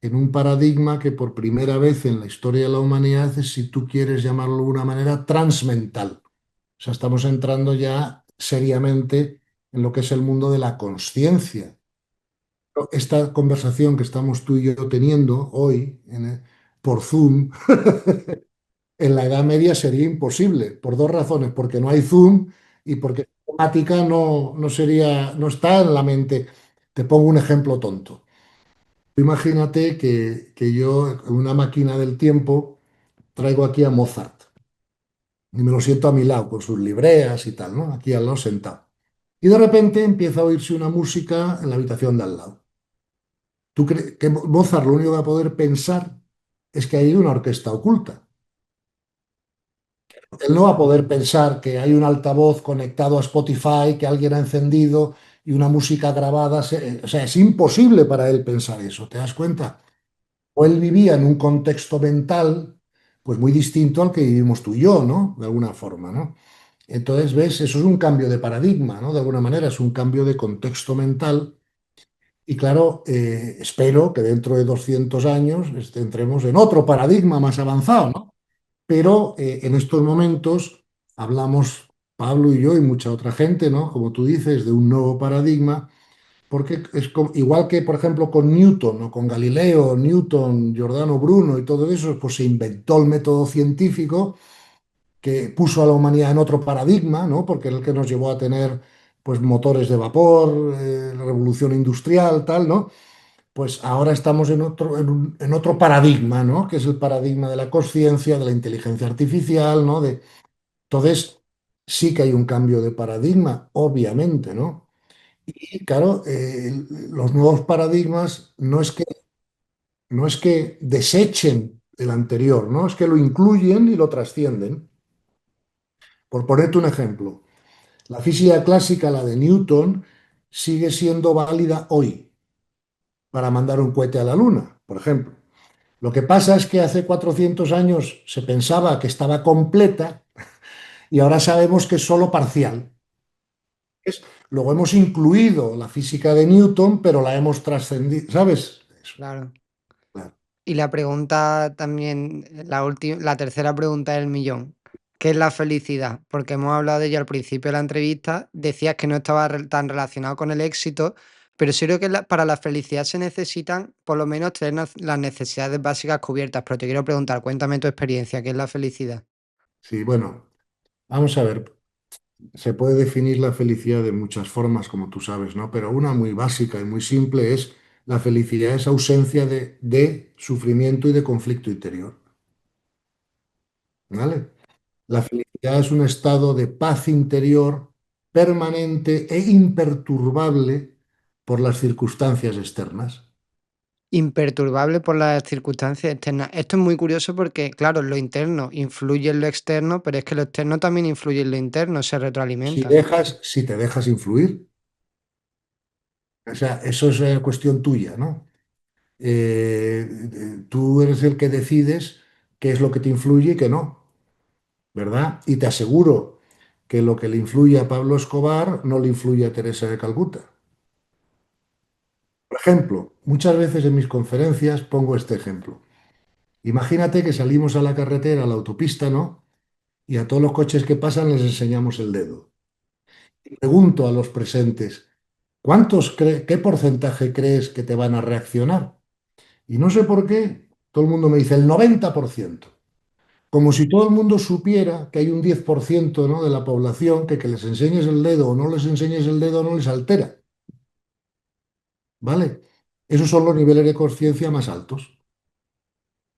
en un paradigma que por primera vez en la historia de la humanidad es, si tú quieres llamarlo de una manera, transmental. O sea, estamos entrando ya seriamente en lo que es el mundo de la consciencia. Esta conversación que estamos tú y yo teniendo hoy por Zoom, en la Edad Media sería imposible, por dos razones, porque no hay Zoom y porque la temática no sería, no está en la mente. Te pongo un ejemplo tonto. Imagínate que yo, en una máquina del tiempo, traigo aquí a Mozart y me lo siento a mi lado con sus libreas y tal, ¿no? Aquí al lado sentado. Y de repente empieza a oírse una música en la habitación de al lado. ¿Tú crees que Mozart lo único que va a poder pensar es que hay una orquesta oculta? Él no va a poder pensar que hay un altavoz conectado a Spotify, que alguien ha encendido y una música grabada. O sea, es imposible para él pensar eso, ¿te das cuenta? O él vivía en un contexto mental, pues muy distinto al que vivimos tú y yo, ¿no? De alguna forma, ¿no? Entonces, ¿ves? Eso es un cambio de paradigma, ¿no? De alguna manera, es un cambio de contexto mental. Y claro, espero que dentro de 200 años entremos en otro paradigma más avanzado, ¿no? Pero en estos momentos hablamos, Pablo y yo y mucha otra gente, ¿no? Como tú dices, de un nuevo paradigma, porque es igual que, por ejemplo, con Newton o con Galileo, Newton, Giordano Bruno y todo eso, pues se inventó el método científico que puso a la humanidad en otro paradigma, ¿no? Porque es el que nos llevó a tener pues motores de vapor, la revolución industrial, tal, ¿no? Pues ahora estamos en otro paradigma, ¿no? Que es el paradigma de la conciencia, de la inteligencia artificial, ¿no? Entonces, sí que hay un cambio de paradigma, obviamente, ¿no? Y claro, los nuevos paradigmas no es que desechen el anterior, ¿no? Es que lo incluyen y lo trascienden. Por ponerte un ejemplo, la física clásica, la de Newton, sigue siendo válida hoy para mandar un cohete a la Luna, por ejemplo. Lo que pasa es que hace 400 años se pensaba que estaba completa y ahora sabemos que es solo parcial. Luego hemos incluido la física de Newton, pero la hemos trascendido, ¿sabes? Eso, Claro. claro. Y la pregunta también, la tercera pregunta del millón, ¿qué es la felicidad? Porque hemos hablado de ello al principio de la entrevista, decías que no estaba tan relacionado con el éxito, pero sí creo que para la felicidad se necesitan por lo menos tener las necesidades básicas cubiertas, pero te quiero preguntar, cuéntame tu experiencia, ¿qué es la felicidad? Sí, bueno, vamos a ver. Se puede definir la felicidad de muchas formas, como tú sabes, ¿no? Pero una muy básica y muy simple es la felicidad es ausencia de sufrimiento y de conflicto interior, ¿vale? La felicidad es un estado de paz interior permanente e imperturbable por las circunstancias externas. Imperturbable por las circunstancias externas. Esto es muy curioso porque, claro, lo interno influye en lo externo, pero es que lo externo también influye en lo interno, se retroalimenta. Si te dejas influir, o sea, eso es cuestión tuya, ¿no? Tú eres el que decides qué es lo que te influye y qué no, ¿verdad? Y te aseguro que lo que le influye a Pablo Escobar no le influye a Teresa de Calcuta. Por ejemplo, muchas veces en mis conferencias pongo este ejemplo. Imagínate que salimos a la carretera, a la autopista, ¿no? Y a todos los coches que pasan les enseñamos el dedo. Y pregunto a los presentes, ¿qué porcentaje crees que te van a reaccionar? Y no sé por qué, todo el mundo me dice el 90%. Como si todo el mundo supiera que hay un 10%, ¿no?, de la población que les enseñes el dedo o no les enseñes el dedo no les altera, ¿vale? Esos son los niveles de conciencia más altos.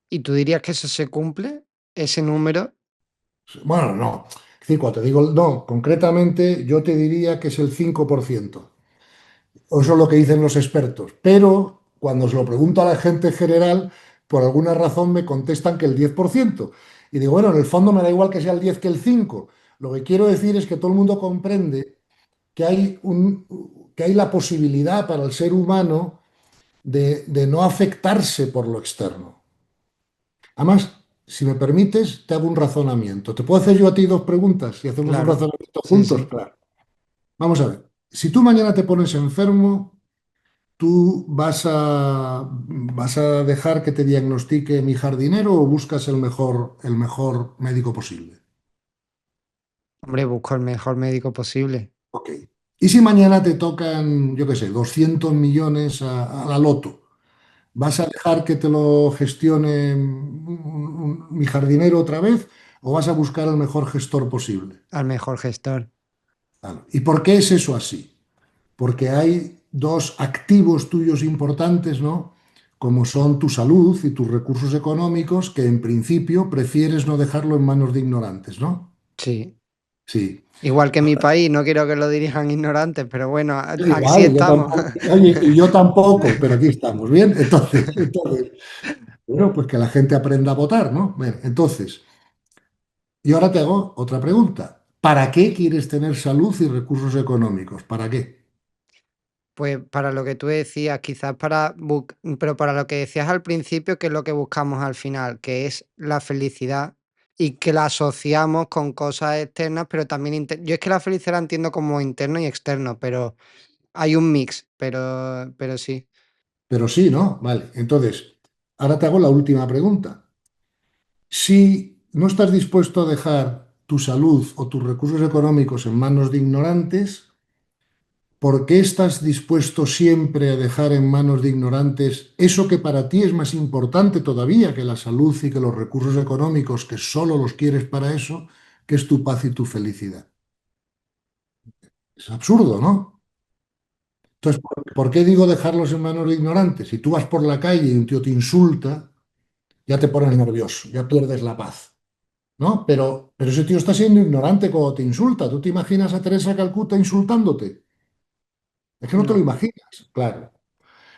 ¿Y tú dirías que eso se cumple, ese número? Bueno, no. Es decir, cuando te digo no, concretamente yo te diría que es el 5%. O eso es lo que dicen los expertos. Pero cuando se lo pregunto a la gente general, por alguna razón me contestan que el 10%. Y digo, bueno, en el fondo me da igual que sea el 10 que el 5. Lo que quiero decir es que todo el mundo comprende que hay la posibilidad para el ser humano de no afectarse por lo externo. Además, si me permites, te hago un razonamiento. ¿Te puedo hacer yo a ti dos preguntas y hacemos un Claro, razonamiento sí, juntos? sí. Claro. Vamos a ver. Si tú mañana te pones enfermo, ¿tú vas a dejar que te diagnostique mi jardinero o buscas el mejor médico posible? Hombre, busco el mejor médico posible. Ok. ¿Y si mañana te tocan, yo qué sé, 200 millones a la loto? ¿Vas a dejar que te lo gestione mi jardinero otra vez o vas a buscar el mejor gestor posible? Al mejor gestor. Claro. ¿Y por qué es eso así? Porque hay dos activos tuyos importantes, ¿no? Como son tu salud y tus recursos económicos, que en principio prefieres no dejarlo en manos de ignorantes, ¿no? Sí. Sí. Igual que en mi país, no quiero que lo dirijan ignorantes, pero bueno, así Igual, yo estamos. tampoco, oye, y yo tampoco, pero aquí estamos, ¿bien? Entonces, bueno, pues que la gente aprenda a votar, ¿no? Bien, entonces, y ahora te hago otra pregunta. ¿Para qué quieres tener salud y recursos económicos? ¿Para qué? Pues para lo que tú decías, quizás pero para lo que decías al principio, que es lo que buscamos al final, que es la felicidad y que la asociamos con cosas externas, pero también yo es que la felicidad la entiendo como interno y externo, pero hay un mix, pero sí. Pero sí, ¿no? Vale, entonces, ahora te hago la última pregunta. Si no estás dispuesto a dejar tu salud o tus recursos económicos en manos de ignorantes, ¿por qué estás dispuesto siempre a dejar en manos de ignorantes eso que para ti es más importante todavía que la salud y que los recursos económicos, que solo los quieres para eso, que es tu paz y tu felicidad? Es absurdo, ¿no? Entonces, ¿por qué digo dejarlos en manos de ignorantes? Si tú vas por la calle y un tío te insulta, ya te pones nervioso, ya pierdes la paz. ¿No? Pero ese tío está siendo ignorante cuando te insulta. ¿Tú te imaginas a Teresa Calcuta insultándote? Es que no te lo No, imaginas, claro.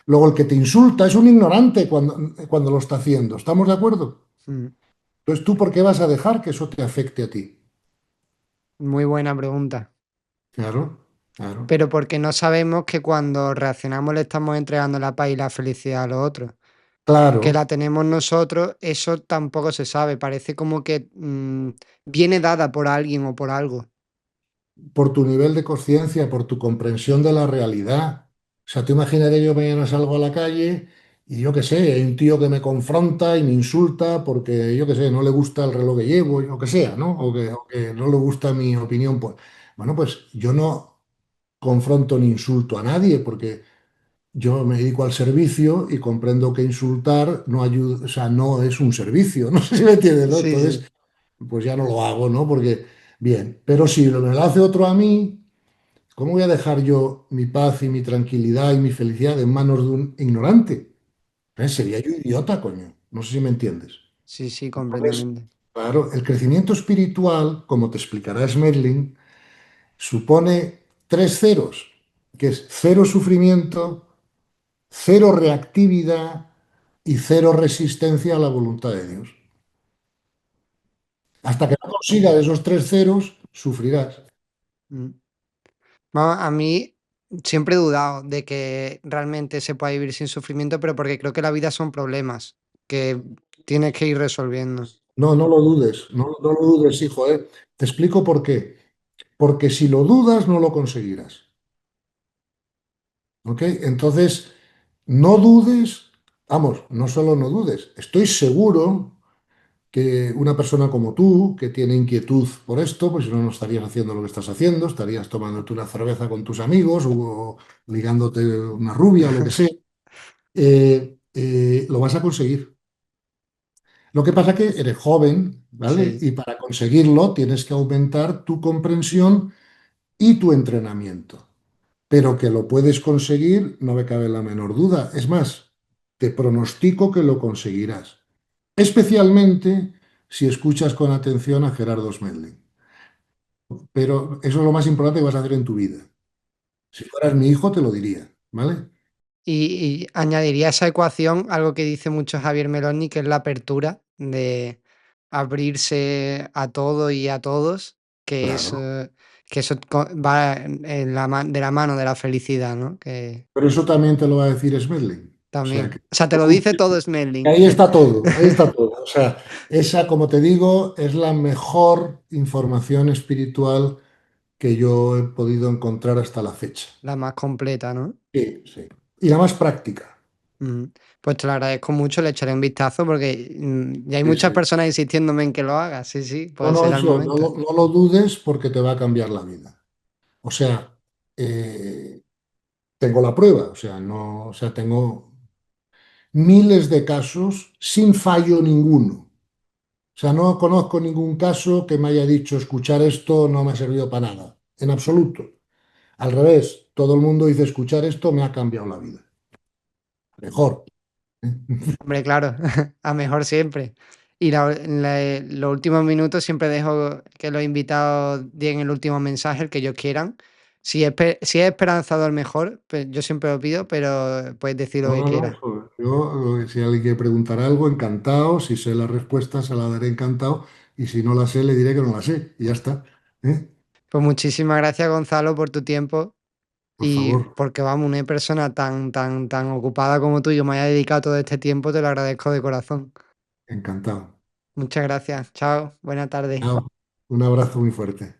Luego el que te insulta es un ignorante cuando lo está haciendo. ¿Estamos de acuerdo? Mm, Entonces, ¿tú por qué vas a dejar que eso te afecte a ti? muy buena pregunta. Claro, claro, Pero porque no sabemos que cuando reaccionamos le estamos entregando la paz y la felicidad a los otros. Que la claro. tenemos nosotros, eso tampoco se sabe. Parece como que viene dada por alguien o por algo. Por tu nivel de conciencia, por tu comprensión de la realidad. O sea, tú imagínate yo mañana salgo a la calle y yo qué sé, hay un tío que me confronta y me insulta porque yo qué sé, no le gusta el reloj que llevo, o que sea, ¿no? O que no le gusta mi opinión. Pues, bueno, pues yo no confronto ni insulto a nadie porque yo me dedico al servicio y comprendo que insultar no ayuda, o sea, no es un servicio, no sé si me entiendes, ¿no? Sí, Entonces, sí, pues ya no lo hago, ¿no? Porque, bien, pero si me lo hace otro a mí, ¿cómo voy a dejar yo mi paz y mi tranquilidad y mi felicidad en manos de un ignorante? Sería yo idiota, coño. No sé si me entiendes. sí, sí, Entonces, completamente. claro, el crecimiento espiritual, como te explicará Smedlin, supone tres ceros, que es cero sufrimiento, cero reactividad y cero resistencia a la voluntad de Dios. Hasta que no consigas esos tres ceros, sufrirás. Mm. Vamos, a mí siempre he dudado de que realmente se pueda vivir sin sufrimiento, pero porque creo que la vida son problemas que tienes que ir resolviendo. No, no lo dudes, no, no lo dudes, hijo, ¿eh? Te explico por qué. Porque si lo dudas, no lo conseguirás. ¿Ok? Entonces, no dudes, vamos, no solo no dudes, estoy seguro que una persona como tú, que tiene inquietud por esto, pues si no, no estarías haciendo lo que estás haciendo, estarías tomándote una cerveza con tus amigos o ligándote una rubia o lo que sea, lo vas a conseguir. Lo que pasa es que eres joven, ¿vale? Sí. Y para conseguirlo tienes que aumentar tu comprensión y tu entrenamiento. Pero que lo puedes conseguir, no me cabe la menor duda. Es más, te pronostico que lo conseguirás, especialmente si escuchas con atención a Gerardo Smedley. Pero eso es lo más importante que vas a hacer en tu vida. Si fueras mi hijo, te lo diría, ¿vale? Y añadiría a esa ecuación algo que dice mucho Javier Meloni, que es la apertura de abrirse a todo y a todos, Claro. que eso va en de la mano de la felicidad, ¿no? Que Pero eso también te lo va a decir Smedley. O sea, también. O sea, te lo dice todo Smelling. ahí está todo, ahí está todo. O sea, esa, como te digo, es la mejor información espiritual que yo he podido encontrar hasta la fecha. La más completa, ¿no? Sí, sí. Y la más práctica. Ujú. Pues te lo agradezco mucho, le echaré un vistazo porque ya hay Sí, muchas sí. personas insistiéndome en que lo haga. Sí, sí, No, pues no, será el eso, no, momento. no lo dudes porque te va a cambiar la vida. O sea, eh, tengo la prueba, o sea, no, o sea, tengo miles de casos sin fallo ninguno. O sea, no conozco ningún caso que me haya dicho escuchar esto no me ha servido para nada, en absoluto. Al revés, todo el mundo dice escuchar esto me ha cambiado la vida. Mejor. ¿Eh? Hombre, claro, a mejor siempre. Y los últimos minutos siempre dejo que los invitados den el último mensaje, el que ellos quieran. Si es esperanzador, mejor, yo siempre lo pido, pero puedes decir lo No, que no, no, quieras. joder. Yo, si alguien quiere preguntar algo, encantado. Si sé la respuesta, se la daré encantado. Y si no la sé, le diré que no la sé. Y ya está. ¿Eh? Pues muchísimas gracias, Gonzalo, por tu tiempo Por y favor, porque, vamos, una persona tan ocupada como tú y que me haya dedicado todo este tiempo, te lo agradezco de corazón. encantado. Muchas gracias. Chao. Buena tarde. Chao. Un abrazo muy fuerte.